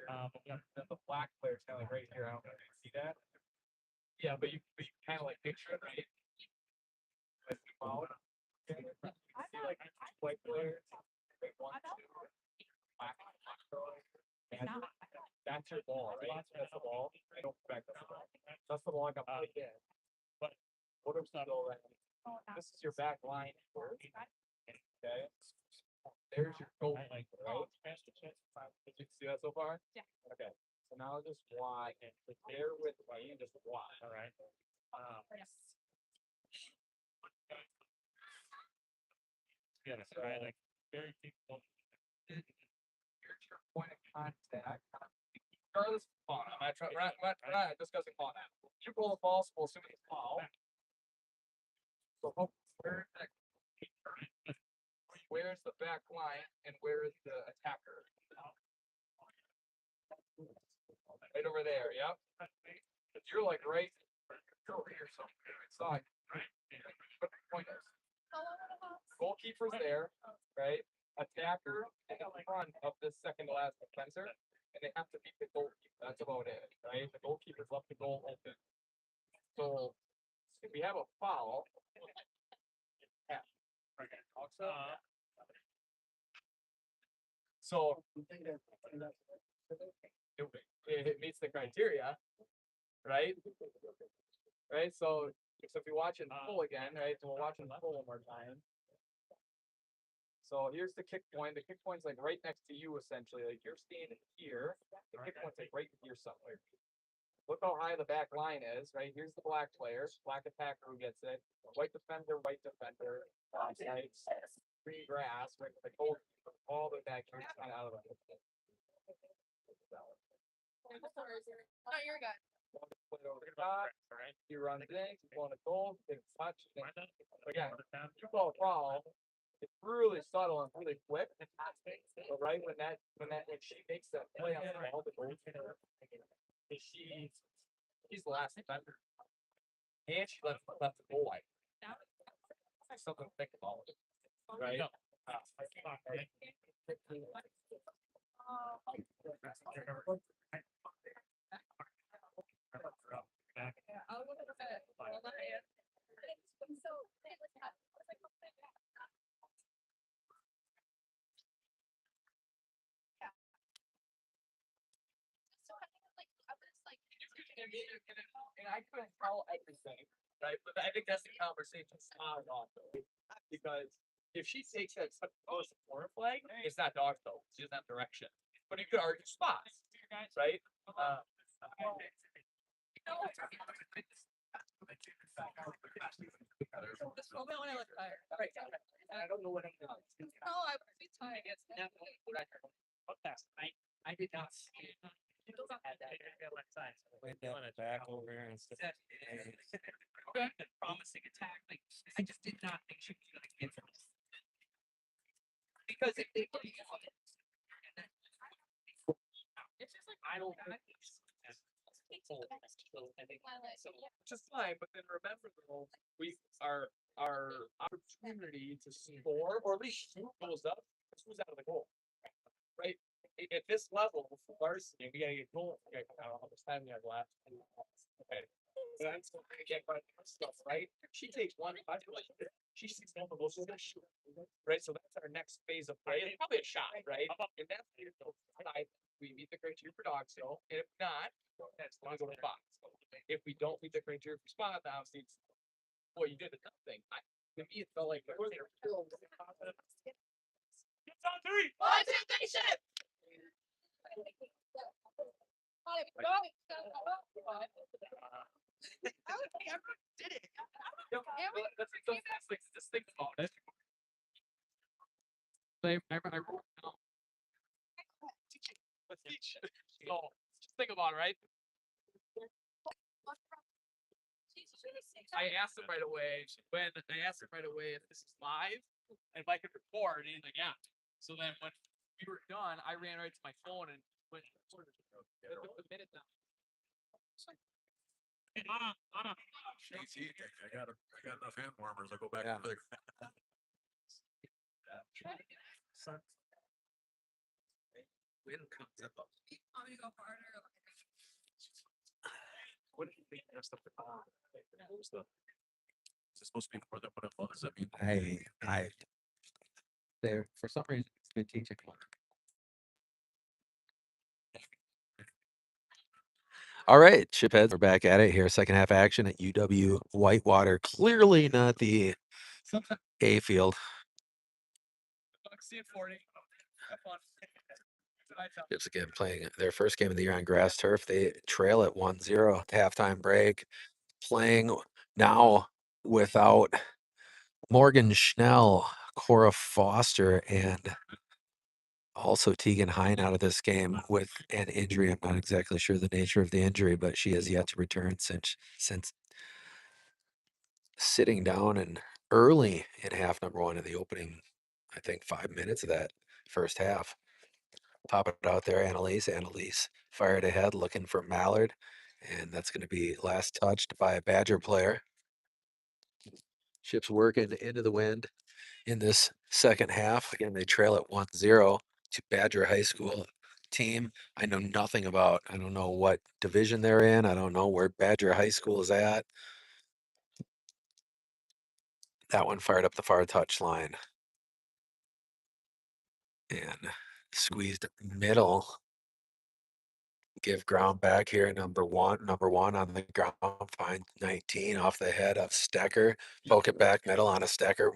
And the black players kind of like right here. I don't know if you see that. Yeah, but you kind of like picture it, right? Like, wow. You see like white players. Like 1, 2, black. And that's your ball, right? That's the ball. I don't expect that's the ball. That's the ball I got played in. But what are we still right? This is your back line. Okay. There's your goal length, right? Did you see that so far? Yeah. Okay. So now just watch. Bear with me and just watch. All right. Yeah, that's right. Like very people. Here's your point of contact. Regardless of fault, I'm not discussing fault now. You roll the ball, so we'll assume it's foul. So where's the back line and where is the attacker? Right over there, yep. You're like right over here somewhere inside. What the point is? Goalkeeper's there, right? Attacker in the front of the second to last defender, and they have to beat the goalkeeper. That's about it, right? The goalkeeper's left the goal open. So if we have a foul, so it meets the criteria, right? Right. So if we watch it in full again, right? So we'll watch it in full one more time. So here's the kick point. The kick point's like right next to you, essentially. Like you're standing here. The kick point's like right here somewhere. Look how high the back line is, right? Here's the black player, black attacker who gets it. White defender, green grass, right? The goalkeeper, all the back here, kind of out of the. No, you're good. Put it over the top, you run things, you want a goal, take a touch. Again, you call a foul. It's really subtle and really quick. But right when she makes that play on the ball, the goalkeeper, she's the last defender. And she left the goal line. Something to think about. Right? And I couldn't tell everything, right? But I think that's the conversation spot on, because if she takes that goes to corner flag, it's not dog though. She doesn't have direction. But you could argue spots, right? This moment when I look tired. Right. I don't know what I'm doing. No, I would be tired. I did not see it. Went back over and stuff. Promising attack. Like I just did not think she was gonna get from this. Because if they were it's just like I don't Which is fine, but then remember though, we our opportunity to score or at least shoot goes up, who's out of the goal. Right? At this level for varsity, we gotta get goal. I don't know how much time we have left. Okay. But I'm still gonna get my stuff, right? She takes one, I feel like she sees one of those, she's gonna shoot. Right? So that's our next phase of play. It's probably a shot, right? And that's we meet the criteria for dog still, and if not, that's gonna go to the box. If we don't meet the criteria for spot, obviously it's boy, you did nothing. To me, it felt like it's on three. 1, 2, 3, shit. Did it. Let's think about it. I wrote down. Let's teach. So just think about it, right? I asked him right away if this is live and if I could record, and he's like, yeah. So then when we were done, I ran right to my phone and went and recorded it. The minute down. I got enough hand warmers. I'll go back Yeah. to the Wind comes up. Want me to go harder? What do you think that's the what was the is it supposed to be more than what it was? I mean, There for some reason it's been teaching. All right, shipheads, we're back at it here. Second half action at UW Whitewater. Clearly not the A field. See it 40. Have fun. Ships again playing their first game of the year on grass turf. They trail at 1-0 at halftime break. Playing now without Morgan Schnell, Cora Foster, and also Tegan Hine out of this game with an injury. I'm not exactly sure the nature of the injury, but she has yet to return since sitting down and early in half number one in the opening, I think 5 minutes of that first half. Pop it out there, Annalise. Annalise fired ahead looking for Mallard, and that's going to be last touched by a Badger player. Ships working into the wind in this second half. Again, they trail at 1-0 to Badger High School team. I know nothing about. I don't know what division they're in. I don't know where Badger High School is at. That one fired up the far touch line. And squeezed middle. Give ground back here, number one on the ground, find 19 off the head of Stecker, poke it back middle on a Stecker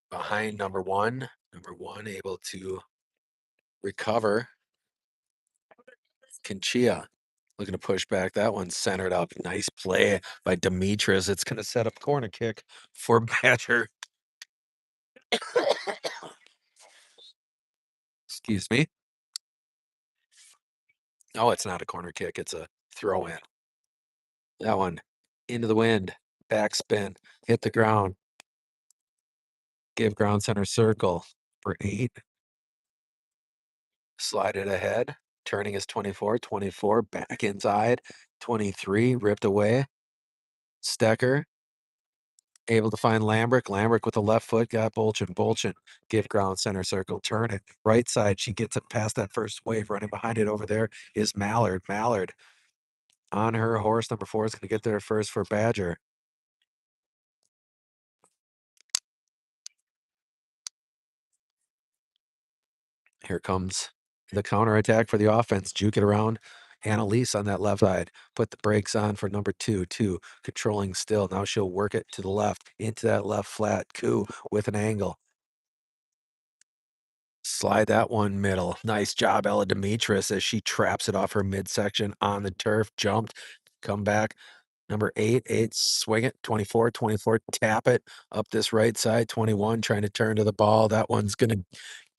behind number one able to recover. Conchia looking to push back, that one centered up, nice play by Demetris. It's going to set up corner kick for Badger. Excuse me. Oh, it's not a corner kick, it's a throw in. That one into the wind, backspin, hit the ground. Give ground center circle for 8. Slide it ahead. Turning is 24, back inside. 23, ripped away. Stecker. Able to find Lambrick. Lambrick with the left foot, got Bolchin. Give ground center circle, turn it. Right side, she gets it past that first wave. Running behind it over there is Mallard. Mallard on her horse. Number 4 is going to get there first for Badger. Here comes the counterattack for the offense. Juke it around. Annalise on that left side. Put the brakes on for number 2. Controlling still. Now she'll work it to the left. Into that left flat. Coup with an angle. Slide that one middle. Nice job, Ella Demetris, as she traps it off her midsection on the turf. Jumped, come back. Number 8, swing it. 24, 24, tap it up this right side. 21, trying to turn to the ball. That one's going to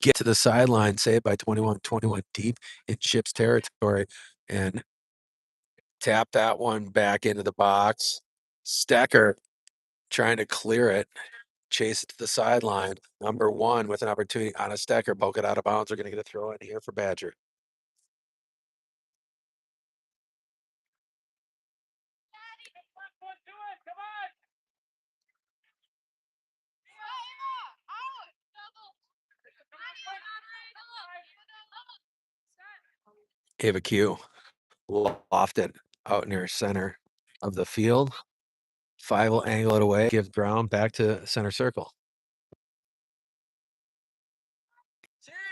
get to the sideline. Saved by 21, 21 deep in Chip's territory. And tap that one back into the box. Stecker trying to clear it. Chase it to the sideline. Number 1 with an opportunity on a Stecker. Poke it out of bounds. They're going to get a throw in here for Badger. Ava Q lofted out near center of the field. 5 will angle it away, give ground back to center circle.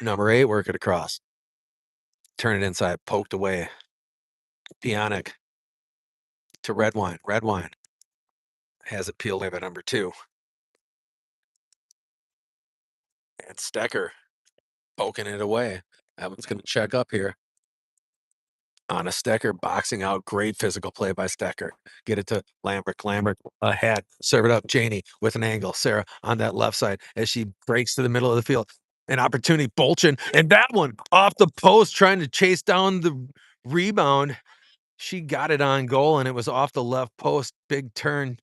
Number 8, work it across. Turn it inside, poked away. Pionic to Red Wine. Red Wine has it peeled away by number 2. And Stecker poking it away. That one's going to check up here. On a Stecker, boxing out. Great physical play by Stecker. Get it to Lambert. Lambert ahead. Serve it up. Janie with an angle. Sarah on that left side as she breaks to the middle of the field. An opportunity. Bolchin. And that one off the post trying to chase down the rebound. She got it on goal and it was off the left post. Big turn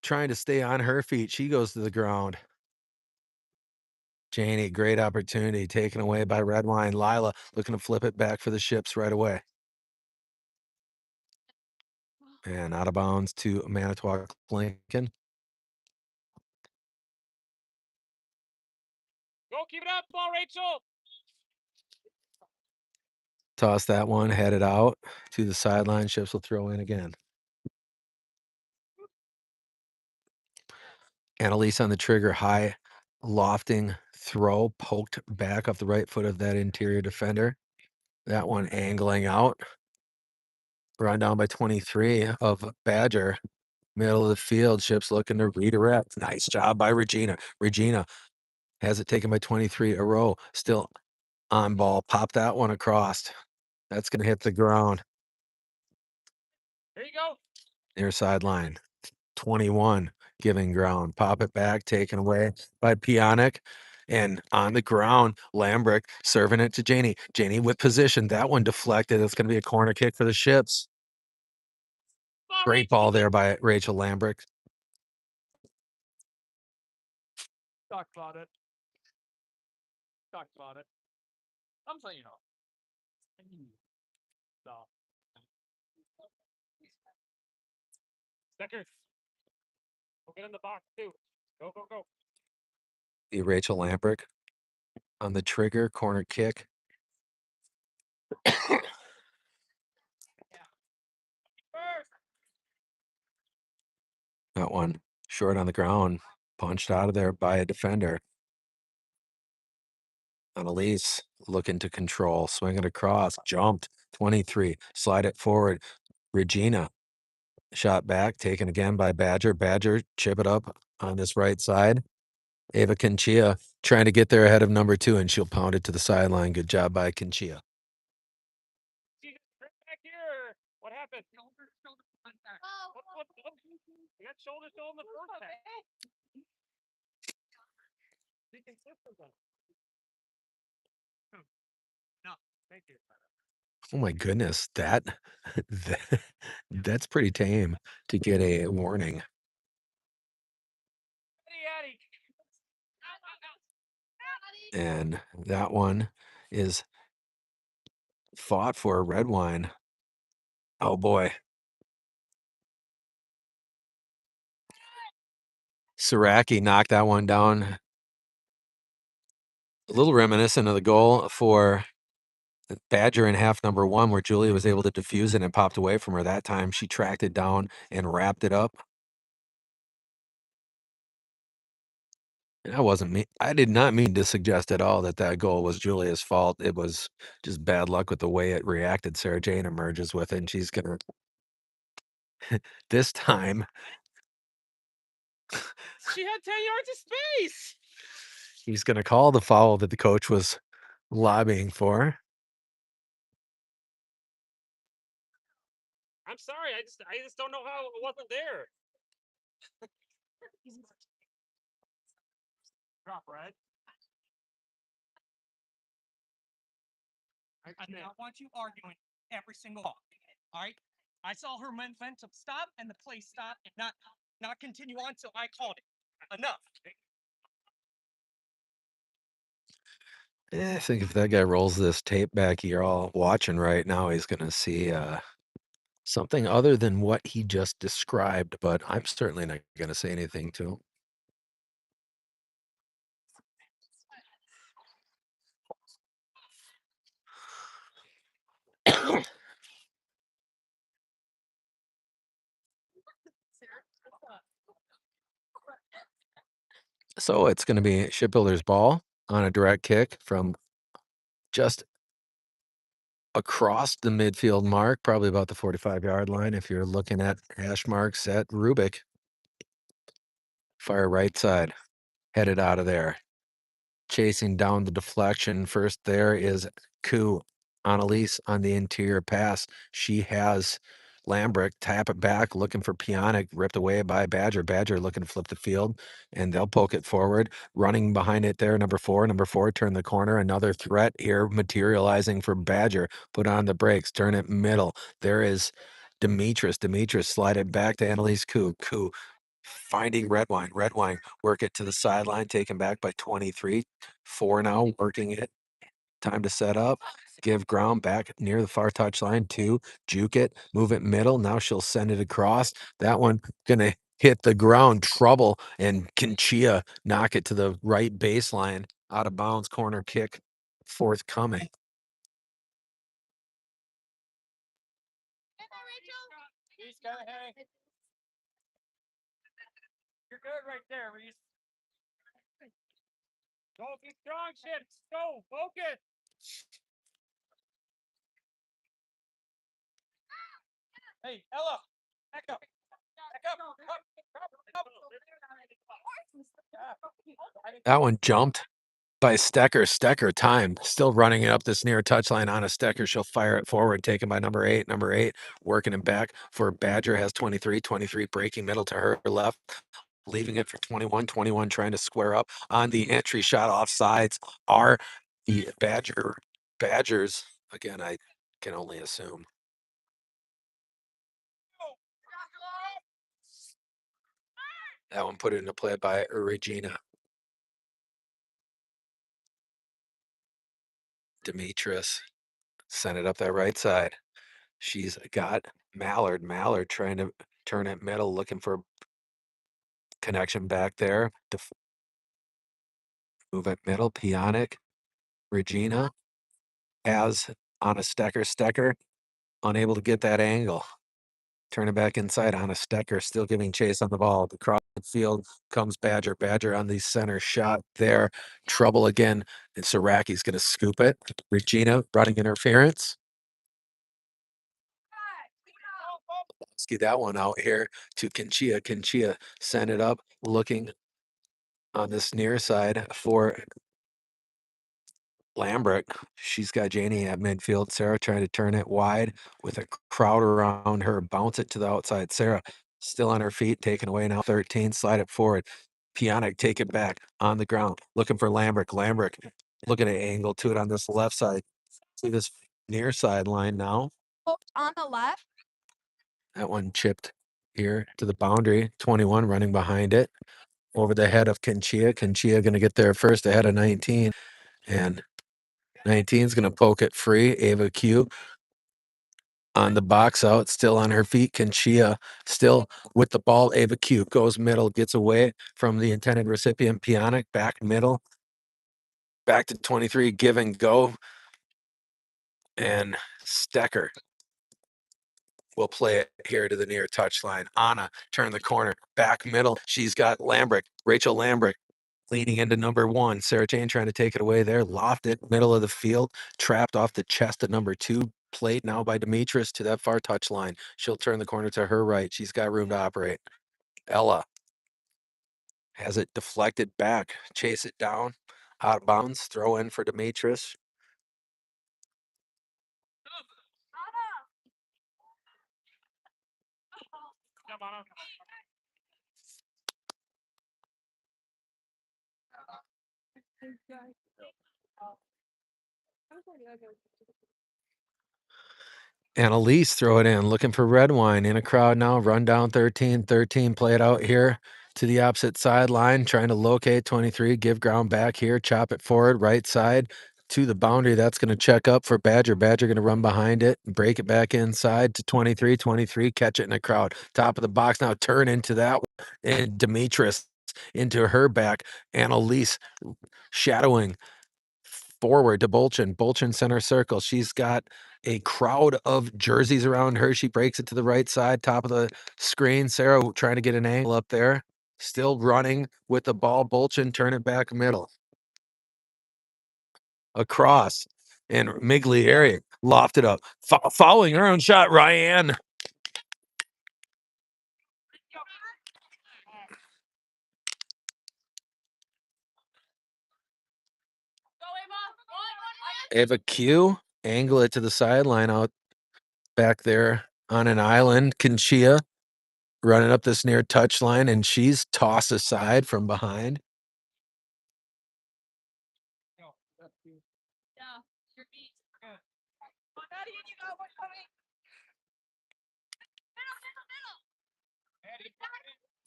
trying to stay on her feet. She goes to the ground. Janie, great opportunity taken away by Red Wine. Lila looking to flip it back for the Ships right away. And out of bounds to Manitowoc Lincoln. Go, keep it up, ball, Rachel. Toss that one, headed out to the sideline. Ships will throw in again. Annalise on the trigger, high lofting throw, poked back off the right foot of that interior defender. That one angling out. Run down by 23 of Badger. Middle of the field, Ships looking to redirect. Nice job by Regina. Regina has it taken by 23. A row, still on ball. Pop that one across. That's going to hit the ground. Here you go. Near sideline. 21 giving ground. Pop it back, taken away by Pionic. And on the ground, Lambrick serving it to Janie. Janie with position. That one deflected. It's going to be a corner kick for the Ships. Great ball there by Rachel Lambrick. Talk about it. Talk about it. I'm saying, you know. So. Stecker. Go get in the box too. Go, go, go. The Rachel Lambrick on the trigger, corner kick. That one short on the ground, punched out of there by a defender. Annalise looking to control, swing it across, jumped, 23, slide it forward. Regina, shot back, taken again by Badger. Badger, chip it up on this right side. Ava Conchia trying to get there ahead of number 2, and she'll pound it to the sideline. Good job by Conchia. Back here. What happened? What? You got shoulder still in the first half. No, thank you. Oh my goodness, that's pretty tame to get a warning. And that one is fought for. Red Wine. Oh boy. Saraki knocked that one down. A little reminiscent of the goal for Badger in half number 1, where Julia was able to defuse it and popped away from her. That time she tracked it down and wrapped it up. And that wasn't me. I did not mean to suggest at all that that goal was Julia's fault. It was just bad luck with the way it reacted. Sarah Jane emerges with it, and she's going to, this time. She had 10 yards of space. He's gonna call the foul that the coach was lobbying for. I'm sorry. I just don't know how it wasn't there. Drop red. I do not want you arguing every single ball. All right. I saw her momentum stop and the play stop and not continue on, so I called it. Enough. I think if that guy rolls this tape back you're all watching right now, he's gonna see something other than what he just described, but I'm certainly not gonna say anything to him. So it's gonna be Shipbuilder's ball on a direct kick from just across the midfield mark, probably about the 45-yard line if you're looking at hash marks at Rubik. Fire right side, headed out of there. Chasing down the deflection. First there is Koo. Annalise on the interior pass. She has Lambrick tap it back, looking for Pionic, ripped away by Badger. Badger looking to flip the field, and they'll poke it forward. Running behind it there, number four. Number four, turn the corner. Another threat here materializing for Badger. Put on the brakes, turn it middle. There is Demetris. Demetris slide it back to Annalise Koo. Koo finding red wine. Red wine, work it to the sideline, taken back by 23. Four now, working it. Time to set up. Give ground back near the far touchline. Two, juke it, move it middle. Now she'll send it across. That one gonna hit the ground. Trouble, and Kinchia knock it to the right baseline. Out of bounds, corner kick forthcoming. Reese, go ahead. You're good right there, Reese. Go, be strong, Ships. Go, focus. Hey, Ella, back up. Back up. That one jumped by Stecker. Stecker time, still running it up this near touchline on a Stecker. She'll fire it forward, taken by number eight. Number eight working it back for Badger, has 23. 23 breaking middle to her left, leaving it for 21. 21 trying to square up on the entry shot. Off sides are the Badgers. Again, I can only assume. That one put into play by Regina. Demetris sent it up that right side. She's got Mallard. Mallard trying to turn it middle, looking for connection back there. Move it middle. Pionic. Regina has on a Stecker. Stecker unable to get that angle. Turn it back inside on a Stecker, still giving chase on the ball. Across the field comes Badger. Badger on the center shot there. Trouble again. And Saraki's going to scoop it. Regina running interference. Let's get that one out here to Kinchia. Kinchia send it up, looking on this near side for Lambrick. She's got Janie at midfield. Sarah trying to turn it wide with a crowd around her. Bounce it to the outside. Sarah still on her feet, taken away now. 13, slide it forward. Pionic take it back on the ground, looking for Lambrick. Lambrick looking at angle to it on this left side. See this near sideline now. On the left. That one chipped here to the boundary. 21 running behind it. Over the head of Kinchia. Kinchia going to get there first ahead of 19. And 19 is going to poke it free. Ava Q on the box out, still on her feet. Kinchia still with the ball. Ava Q goes middle, gets away from the intended recipient. Pionic back middle. Back to 23, give and go. And Stecker will play it here to the near touchline. Anna turn the corner, back middle. She's got Lambrick, Rachel Lambrick leaning into number one. Sarah Jane trying to take it away there. Lofted, middle of the field, trapped off the chest at number two. Played now by Demetris to that far touch line. She'll turn the corner to her right. She's got room to operate. Ella has it deflected back. Chase it down. Out of bounds. Throw in for Demetrius. Come on. Annalise throw it in, looking for red wine in a crowd now. Run down 13, 13, play it out here to the opposite sideline, trying to locate 23, give ground back here, chop it forward, right side to the boundary. That's going to check up for Badger. Badger going to run behind it, break it back inside to 23, 23, catch it in a crowd. Top of the box now, turn into that one, and Demetrius into her back. Annalise shadowing forward to Bolchin. Bolchin center circle. She's got a crowd of jerseys around her. She breaks it to the right side, top of the screen. Sarah trying to get an angle up there. Still running with the ball. Bolchin turn it back middle. Across. And Miglieri lofted up. Following her own shot, Ryan. Ava Q. Angle it to the sideline out back there on an island. Conchia running up this near touchline, and she's tossed aside from behind.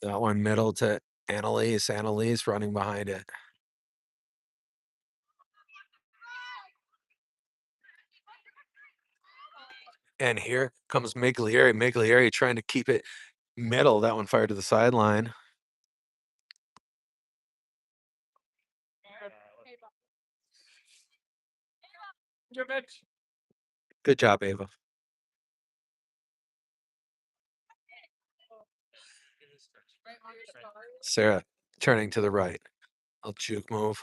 That one middle to Annalise. Annalise running behind it. And here comes Miglieri. Miglieri trying to keep it middle. That one fired to the sideline. Good job, Ava. Sarah turning to the right. A juke move.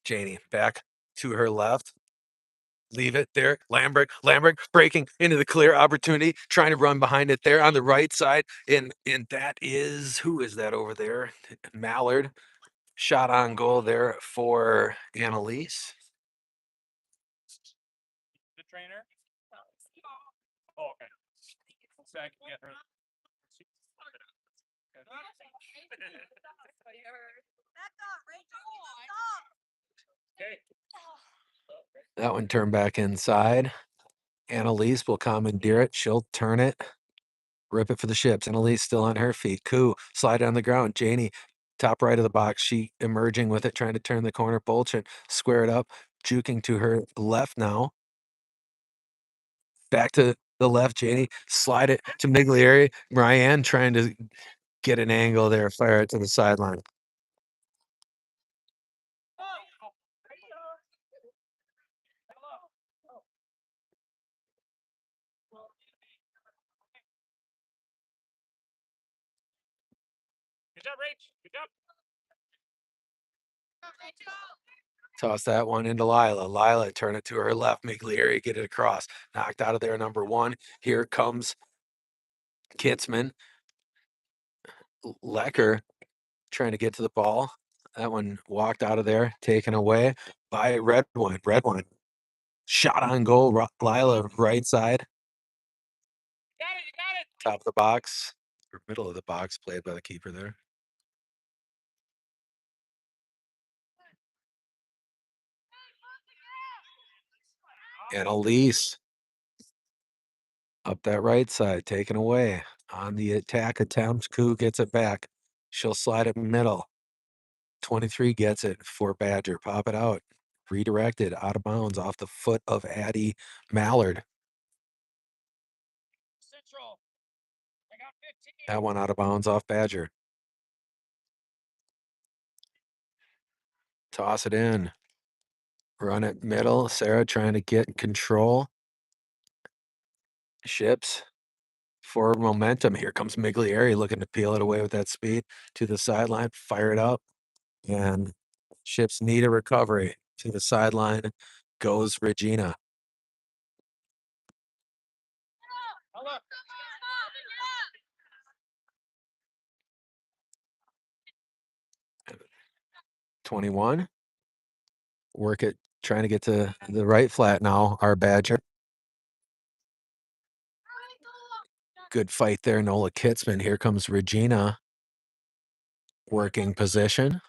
Janie back to her left. Leave it there. Lambert breaking into the clear opportunity, trying to run behind it there on the right side. And that is, who is that over there? Mallard. Shot on goal there for Annalise. The trainer. Oh, okay. So I can get her. That one turned back inside. Annalise will commandeer it. She'll turn it, rip it for the ships. Annalise still on her feet. Koo, slide on the ground. Janie, top right of the box. She emerging with it, trying to turn the corner. Bolchin, square it up, juking to her left now. Back to the left, Janie. Slide it to Miglieri. Ryan trying to get an angle there, fire it to the sideline. Good job, Rach. Good job. Toss that one into Lila. Lila turn it to her left. Miglieri get it across. Knocked out of there, number one. Here comes Kitzman. Lecker trying to get to the ball. That one walked out of there, taken away by Redwine. Redwine shot on goal. Lila right side, You got it. You got it. top of the box or middle of the box, played by the keeper there. And Elise up that right side, taken away on the attack attempt. Koo gets it back. She'll slide it middle. 23 gets it for Badger. Pop it out. Redirected out of bounds off the foot of Addie Mallard. Central. I got 15. That one out of bounds off Badger. Toss it in. Run it middle. Sarah trying to get control. Ships for momentum. Here comes Miglieri looking to peel it away with that speed to the sideline. Fire it up. And Ships need a recovery. To the sideline goes Regina. 21. Work it, trying to get to the right flat now, our Badger. Good fight there, Nola Kitzman. Here comes Regina. Working position.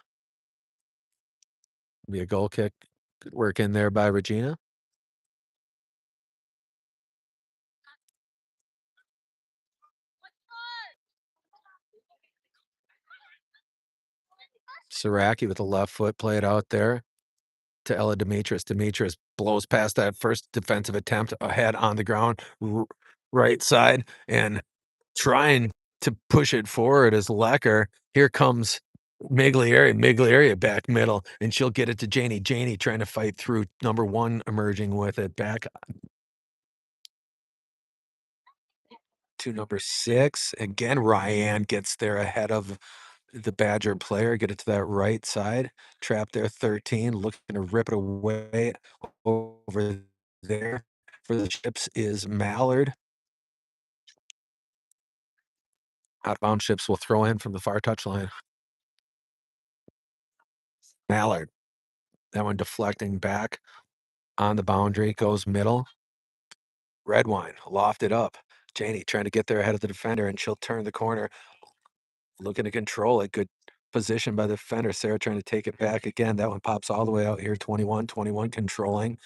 Be a goal kick. Good work in there by Regina. Saraki with the left foot played out there to Ella Demetrius. Demetrius blows past that first defensive attempt ahead on the ground, right side, and trying to push it forward is Lecker. Here comes Miglieri. Miglieri back middle, and she'll get it to Janie. Janie trying to fight through number 1, emerging with it back to number 6. Again, Ryan gets there ahead of the Badger player, get it to that right side. Trap there, 13, looking to rip it away over there. For the Chips is Mallard. Outbound Chips will throw in from the far touchline. Mallard. That one deflecting back on the boundary, goes middle. Red wine, lofted up. Janie trying to get there ahead of the defender, and she'll turn the corner. Looking to control it. Good position by the defender. Sarah trying to take it back again. That one pops all the way out here. 21 controlling.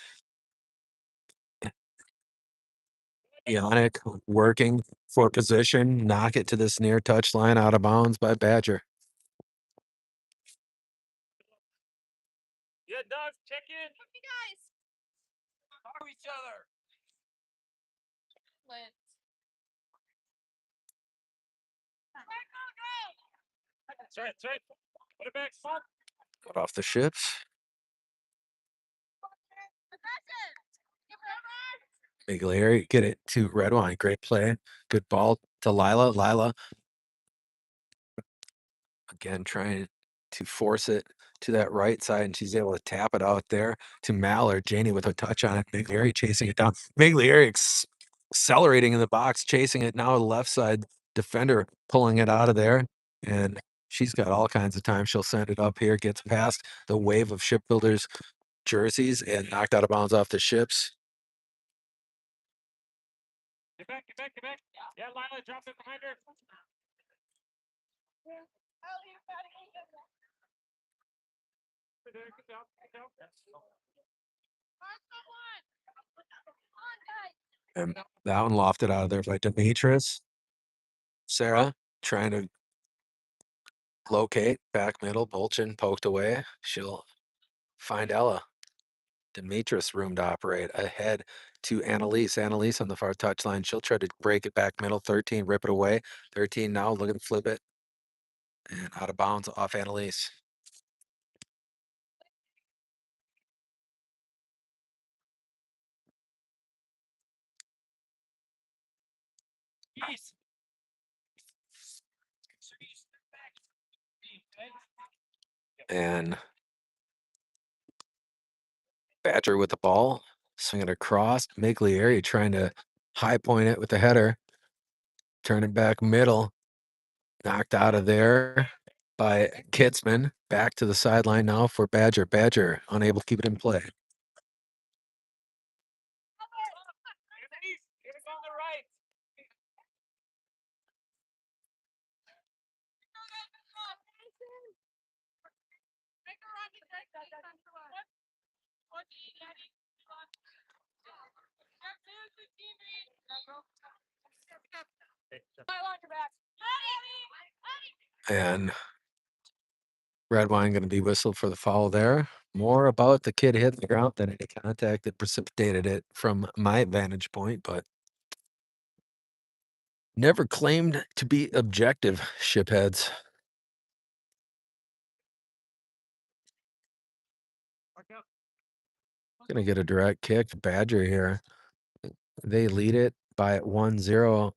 Yannick working for position. Knock it to this near touchline, out of bounds by Badger. Yeah, dogs, check in. You guys. Talk to each other. That's right, that's right. Put it back, son. Got off the Ships. Miglieri, get it to Redwine. Great play. Good ball to Lila. Lila again trying to force it to that right side, and she's able to tap it out there to Mallard. Janie with a touch on it. Miglieri chasing it down. Miglieri accelerating in the box, chasing it now to the left side. Defender pulling it out of there, and she's got all kinds of time. She'll send it up here, gets past the wave of Shipbuilders jerseys and knocked out of bounds off the Ships. Get back, get back, get back. Yeah, Lila, drop it behind her. And that one lofted out of there by Demetrius. Sarah trying to locate back middle. Bolchin poked away. She'll find Ella. Demetrius room to operate ahead to Annalise. Annalise on the far touchline. She'll try to break it back middle. 13, rip it away. 13 now looking to flip it. And out of bounds off Annalise. Yes. And Badger with the ball. Swinging across. Miglieri trying to high point it with the header. Turn it back middle. Knocked out of there by Kitzman. Back to the sideline now for Badger. Badger unable to keep it in play. On the right. And Redwine going to be whistled for the foul there. More about the kid hitting the ground than any contact that precipitated it from my vantage point, but never claimed to be objective, shipheads. Gonna get a direct kick. Badger here. They lead it by 1-0,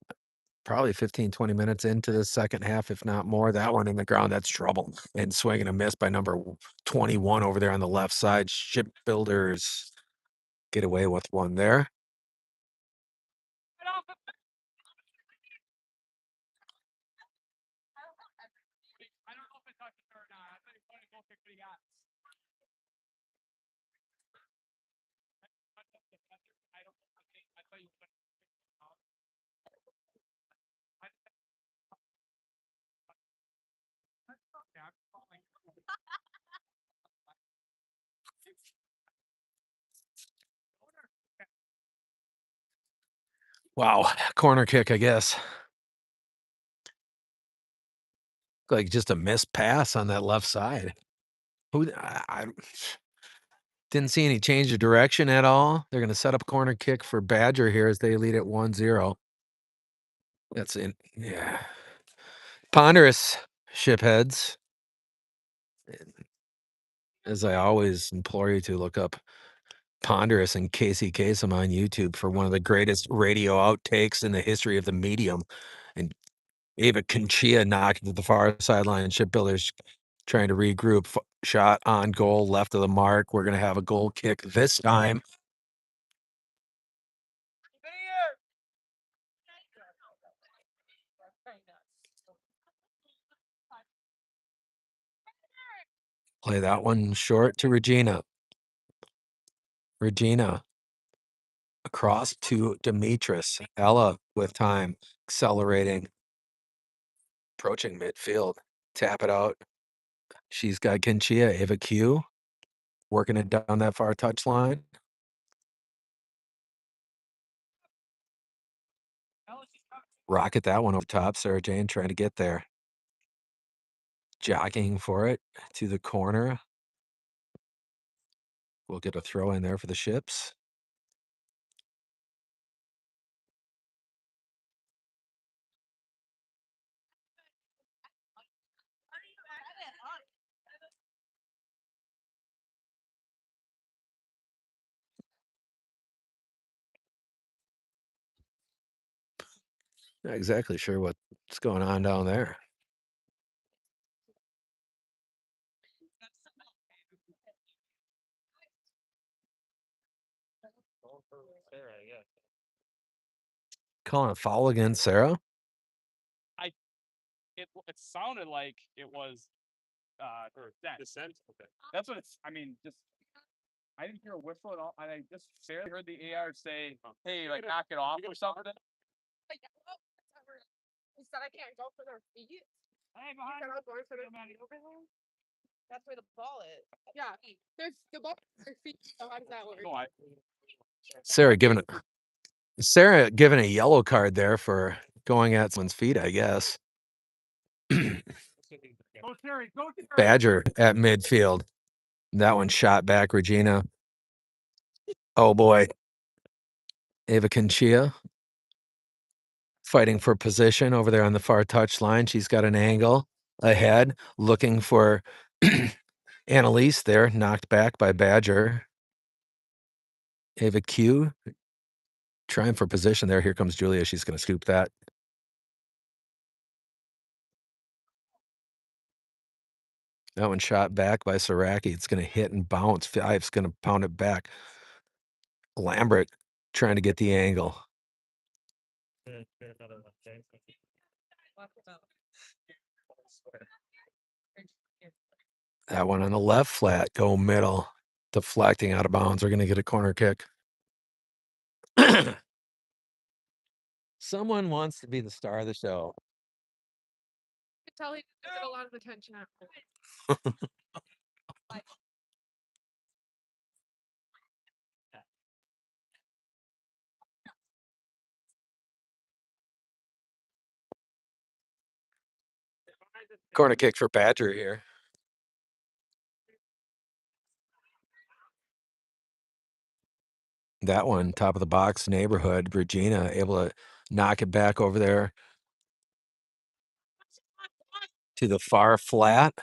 probably 15, 20 minutes into the second half, if not more. That one in the ground, that's trouble. And swinging a miss by number 21 over there on the left side. Shipbuilders get away with one there. I don't know if I talked to her or not. I thought he wanted to go pick what he got. Wow, corner kick, I guess. Like just a missed pass on that left side. Who I didn't see any change of direction at all. They're gonna set up corner kick for Badger here as they lead at 1-0. That's in yeah. Ponderous shipheads. As I always implore you to look up Ponderous and Casey Kasem on YouTube for one of the greatest radio outtakes in the history of the medium. And Ava Conchia knocked to the far sideline. Shipbuilders trying to regroup. Shot on goal, left of the mark. We're going to have a goal kick this time. Play that one short to Regina. Regina across to Demetris. Ella with time, accelerating, approaching midfield. Tap it out. She's got Kinchia, Ava Q, working it down that far touchline. Rocket that one over top. Sarah Jane trying to get there. Jogging for it to the corner. We'll get a throw in there for the ships. Not exactly sure what's going on down there. Calling a foul against Sarah. It sounded like it was dissent. Okay. That's what it's. I mean, just I didn't hear a whistle at all. I just barely heard the AR say, "Hey, like knock it off" or something. He said I can't go for their feet. Hey, behind you. Over there. That's where the ball is. Yeah, there's the ball. Their feet. So how does that work? No, Sarah given a yellow card there for going at someone's feet, I guess. Go Terry, go Terry. Badger at midfield. That one shot back, Regina. Oh boy. Ava Conchia fighting for position over there on the far touchline. She's got an angle ahead, looking for Annalise there, knocked back by Badger. Ava Q trying for position there. Here comes Julia. She's going to scoop that. That one shot back by Saraki. It's going to hit and bounce. Five's going to pound it back. Lambert trying to get the angle. That one on the left flat, go middle, deflecting out of bounds. We're going to get a corner kick. Someone wants to be the star of the show. You can tell he doesn't get a lot of attention after. Corner kick for Badger here. That one, top of the box neighborhood. Regina able to knock it back over there to the far flat.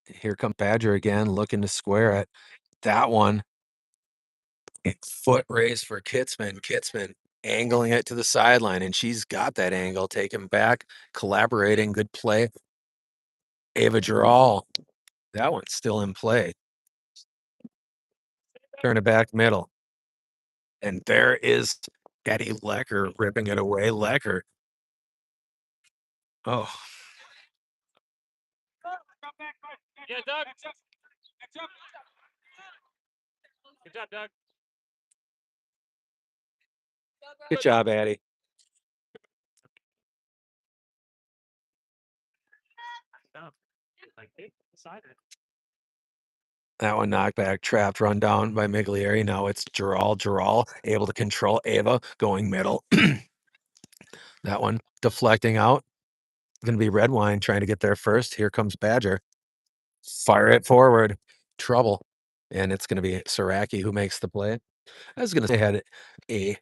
Here comes Badger again, looking to square it. That one, foot race for Kitzman. Kitzman angling it to the sideline, and she's got that angle, taken back, collaborating, good play. Ava Giral, that one's still in play. Turn it back middle. And there is Eddie Lecker ripping it away. Lecker. Oh. Yeah, Doug. Good job, Doug. Good job, Addie. That one knocked back, trapped, run down by Miglieri. Now it's Giral able to control Ava going middle. That one deflecting out. Going to be Red Wine trying to get there first. Here comes Badger. Fire it forward. Trouble. And it's going to be Saraki who makes the play. I was going to say had a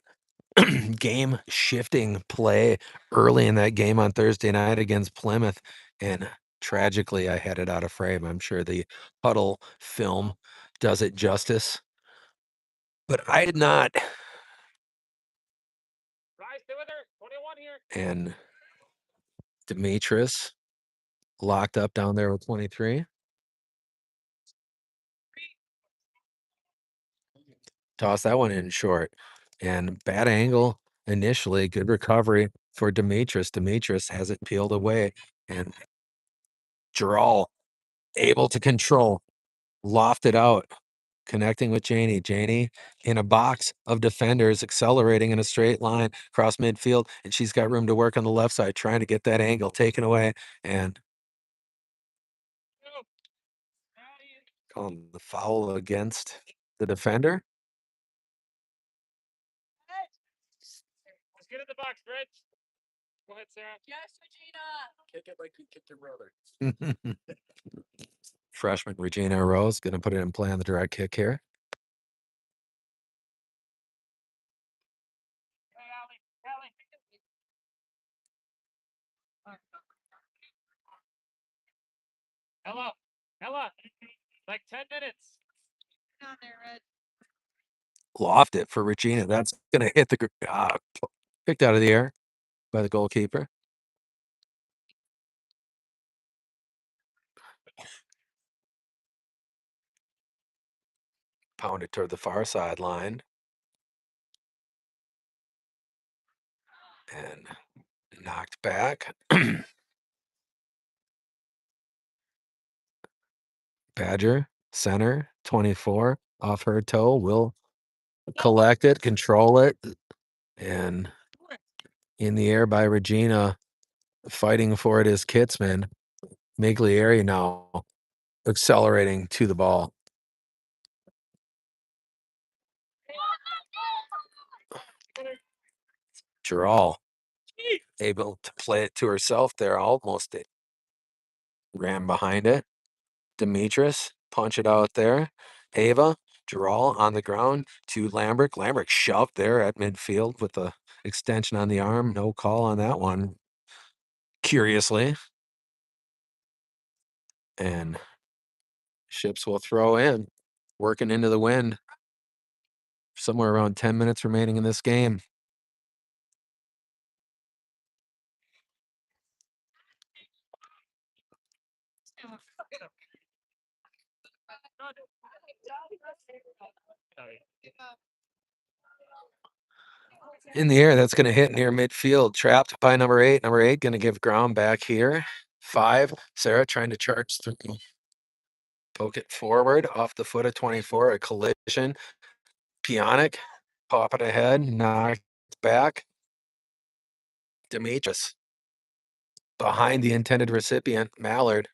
game shifting play early in that game on Thursday night against Plymouth. And tragically, I had it out of frame. I'm sure the huddle film does it justice. But I did not. Rise, stay with her. 21 here. And Demetrius locked up down there with 23. Toss that one in short. And bad angle initially. Good recovery for Demetrius. Demetrius has it peeled away. And Gerald able to control. Lofted out. Connecting with Janie. Janie in a box of defenders, accelerating in a straight line across midfield. And she's got room to work on the left side, trying to get that angle taken away. And calling the foul against the defender. Let's get in the box, Rich. Go ahead, Sarah. Yes, Regina. Kick it like you kicked your brother. Freshman Regina Rose going to put it in play on the direct kick here. Hey, Allie. Ella. Like 10 minutes. On there, Red. Loft it for Regina. That's going to hit the picked out of the air by the goalkeeper. Pounded toward the far sideline. And knocked back. Badger, center, 24, off her toe, will collect it, control it, and in the air by Regina, fighting for it is Kitzman. Miglieri now accelerating to the ball. Gerald able to play it to herself there, almost it ran behind it. Demetrius, punch it out there. Ava, Gerald on the ground to Lambrick. Lambrick shoved there at midfield with the extension on the arm. No call on that one. Curiously. And Ships will throw in, working into the wind. Somewhere around 10 minutes remaining in this game. In the air, that's going to hit near midfield. Trapped by number 8. Number 8 going to give ground back here. 5. Sarah trying to charge through. Poke it forward off the foot of 24. A collision. Pionic. Pop it ahead. Knocked back. Demetrius. Behind the intended recipient, Mallard.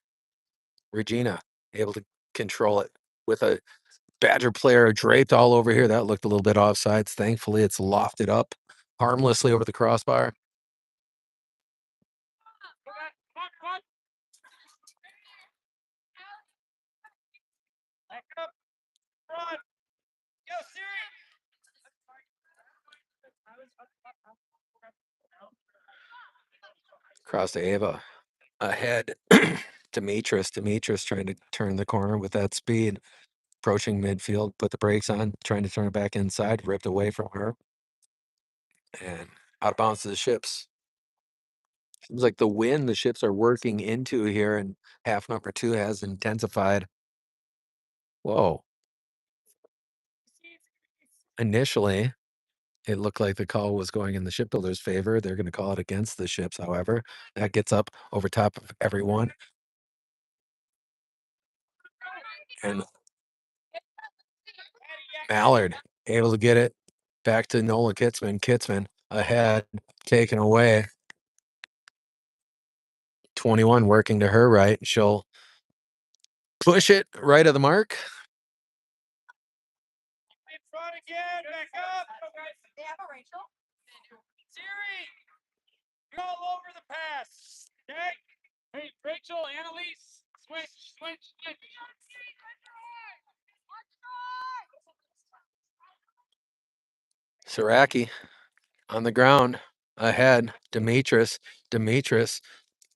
Regina able to control it with a Badger player draped all over here. That looked a little bit offsides. Thankfully, it's lofted up harmlessly over the crossbar. Cross to Ava. Ahead. Demetrius trying to turn the corner with that speed. Approaching midfield, put the brakes on, trying to turn it back inside, ripped away from her. And out of bounds to the Ships. Seems like the wind the Ships are working into here, and half number 2 has intensified. Whoa. Initially, it looked like the call was going in the shipbuilders' favor. They're going to call it against the Ships, however. That gets up over top of everyone. And Mallard able to get it back to Nola Kitzman. Kitzman ahead, taken away. 21 working to her right. She'll push it right of the mark. In front again. Back up. They have a Rachel. Siri. You're all over the pass. Okay. Hey, Rachel, Annalise, switch. Saraki on the ground ahead. Demetris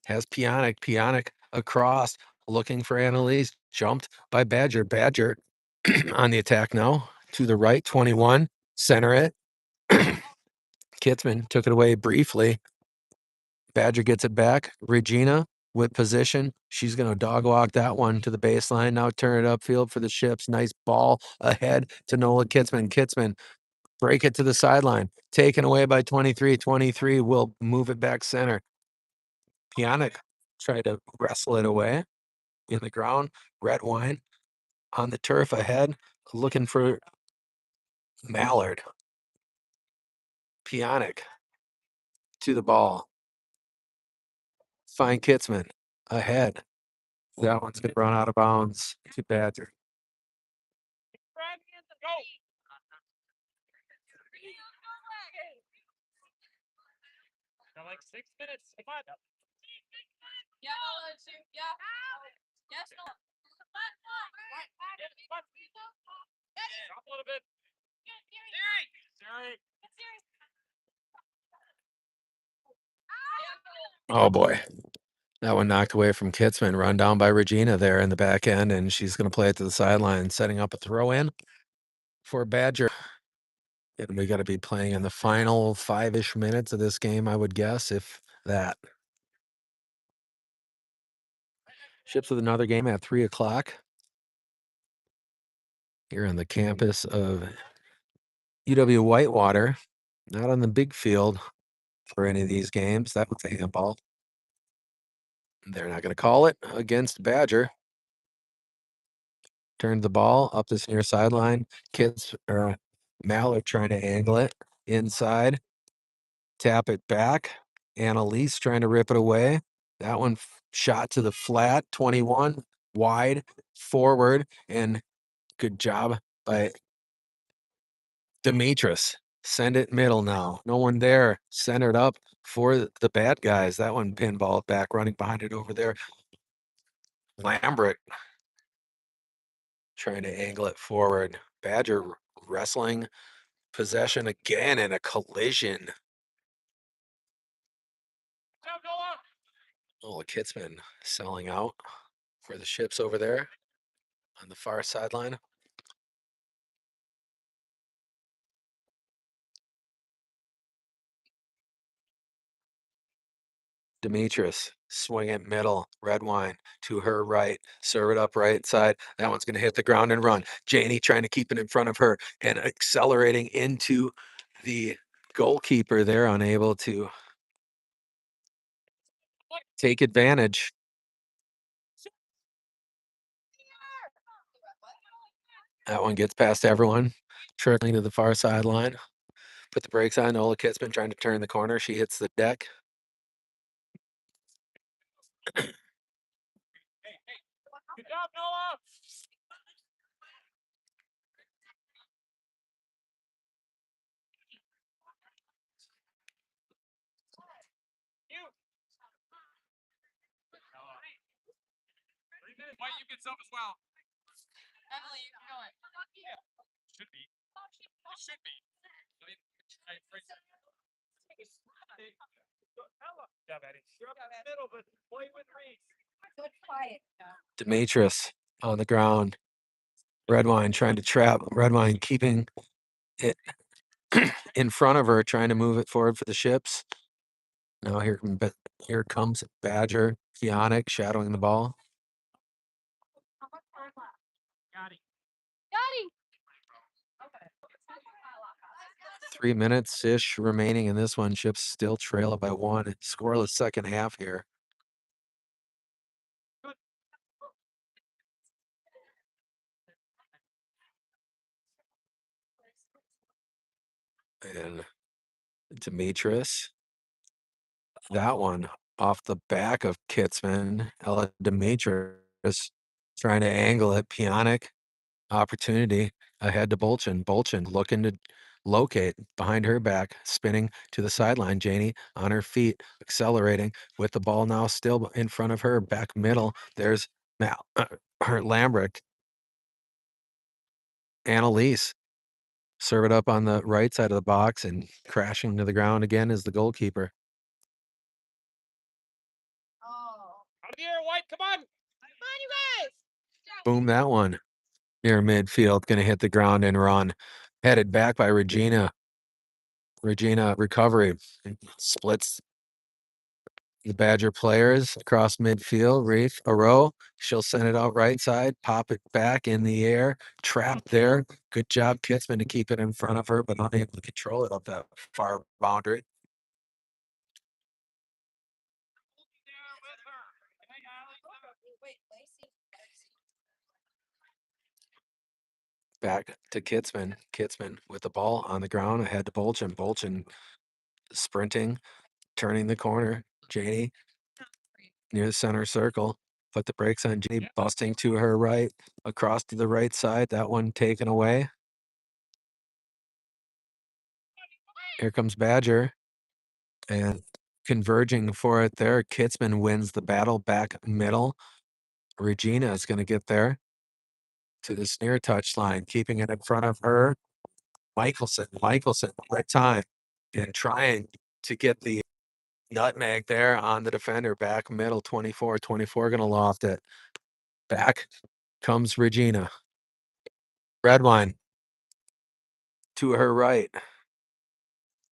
has Pionic across, looking for Annalise. Jumped by Badger. Badger on the attack now. To the right, 21. Center it. Kitzman took it away briefly. Badger gets it back. Regina with position. She's going to dog walk that one to the baseline. Now turn it upfield for the Ships. Nice ball ahead to Nola Kitzman. Kitzman break it to the sideline. Taken away by 23. 23 will move it back center. Pionic tried to wrestle it away in the ground. Red wine on the turf ahead, looking for Mallard. Pionic to the ball. Find Kitzman ahead. That one's going to run out of bounds to Badger. Go. Got like 6 minutes. Come on. Yeah, yeah. Yes, no. Drop a little bit. Sorry. Oh boy. That one knocked away from Kitzman, run down by Regina there in the back end, and she's going to play it to the sideline, setting up a throw in for Badger. And we got to be playing in the final 5-ish minutes of this game, I would guess, if that. Ships with another game at 3 o'clock here on the campus of UW Whitewater. Not on the big field for any of these games. That was a handball. They're not going to call it against Badger. Turned the ball up this near sideline. Mallard trying to angle it inside. Tap it back. Annalise trying to rip it away. That one shot to the flat. 21 wide forward, and good job by Demetris. Send it middle now. No one there. Centered up for the bad guys. That one pinball back, running behind it over there. Lambert trying to angle it forward. Badger wrestling possession again and a collision. Oh, Kitzman selling out for the Ships over there on the far sideline. Demetris swing it middle, red wine to her right, serve it up right side. That one's going to hit the ground and run. Janie trying to keep it in front of her and accelerating into the goalkeeper there, unable to take advantage. That one gets past everyone, trickling to the far sideline. Put the brakes on. Nola Kitzman trying to turn the corner. She hits the deck. Good job, Noah. Why you get some as well? Emily, you can go in. Should be. It should be. Yeah, Betty. You're up in the middle, but play with Reese. Good quiet. Demetris on the ground. Redwine trying to trap. Redwine keeping it in front of her, trying to move it forward for the Ships. Now here comes Badger. Pionic shadowing the ball. Got it. 3 minutes-ish remaining in this one. Ships still trail it by 1. Scoreless second half here. And Demetris. That one off the back of Kitzman. Ella Demetris trying to angle it. Pionic opportunity ahead to Bolchin. Bolchin looking to locate behind her back, spinning to the sideline. Janie on her feet, accelerating with the ball now still in front of her, back middle. There's her Lambrick. Annalise serve it up on the right side of the box, and crashing to the ground again is the goalkeeper. Out of the air, White. Come on. Come on, you guys. Boom, that one near midfield, gonna hit the ground and run. Headed back by Regina. Regina recovery, splits the Badger players across midfield. Reef a row. She'll send it out right side, pop it back in the air, trapped there. Good job, Kitzman, to keep it in front of her, but unable to control it up that far boundary. Back to Kitzman. Kitzman with the ball on the ground ahead to Bolchin. Bolchin sprinting, turning the corner. Janie near the center circle. Put the brakes on Janie, busting to her right, across to the right side. That one taken away. Here comes Badger. And converging for it there. Kitzman wins the battle back middle. Regina is going to get there to the near touchline, keeping it in front of her. Michelson, right time, and trying to get the nutmeg there on the defender, back middle. 24 going to loft it. Back comes Regina. Redwine to her right.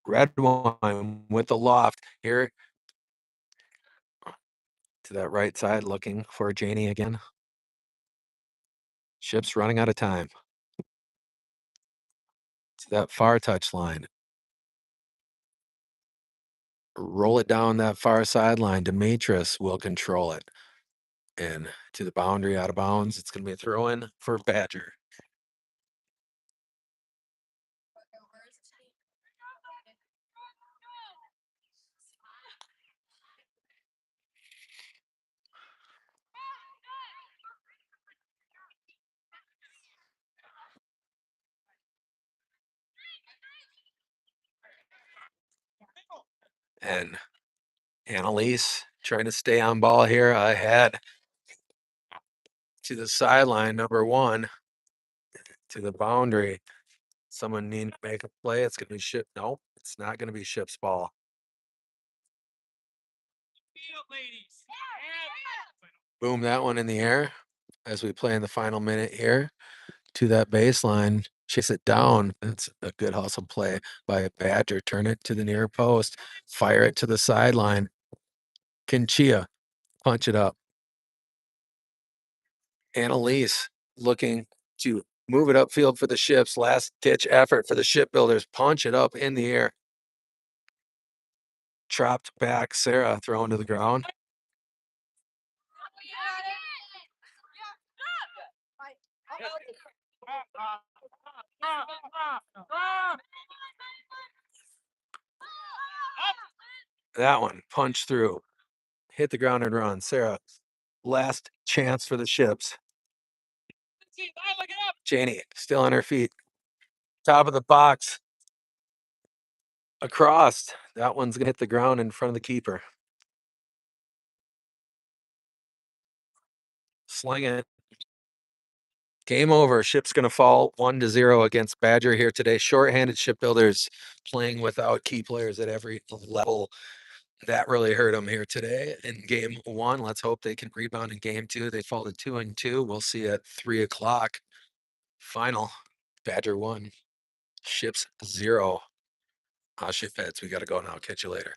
Redwine with the loft here to that right side, looking for Janie again. Ship's running out of time. To that far touch line. Roll it down that far sideline. Demetris will control it. And to the boundary, out of bounds. It's going to be a throw in for Badger. And Annalise trying to stay on ball here ahead to the sideline, number 1, to the boundary. Someone need to make a play. It's going to be Ship. Nope, it's not going to be Ship's ball. Boom, that one in the air as we play in the final minute here to that baseline. Chase it down. That's a good hustle play by a Badger. Turn it to the near post. Fire it to the sideline. Kinchia, punch it up. Annalise looking to move it upfield for the Ships. Last ditch effort for the Shipbuilders. Punch it up in the air. Chopped back. Sarah thrown to the ground. That one punch through. Hit the ground and run. Sarah, last chance for the Ships. Janie still on her feet. Top of the box. Across. That one's going to hit the ground in front of the keeper. Sling it. Game over. Ship's going to fall 1-0 against Badger here today. Shorthanded Shipbuilders playing without key players at every level. That really hurt them here today in game 1. Let's hope they can rebound in game 2. They fall to 2-2. We'll see at 3 o'clock. Final. Badger 1. Ships 0. Shipheads, we got to go now. Catch you later.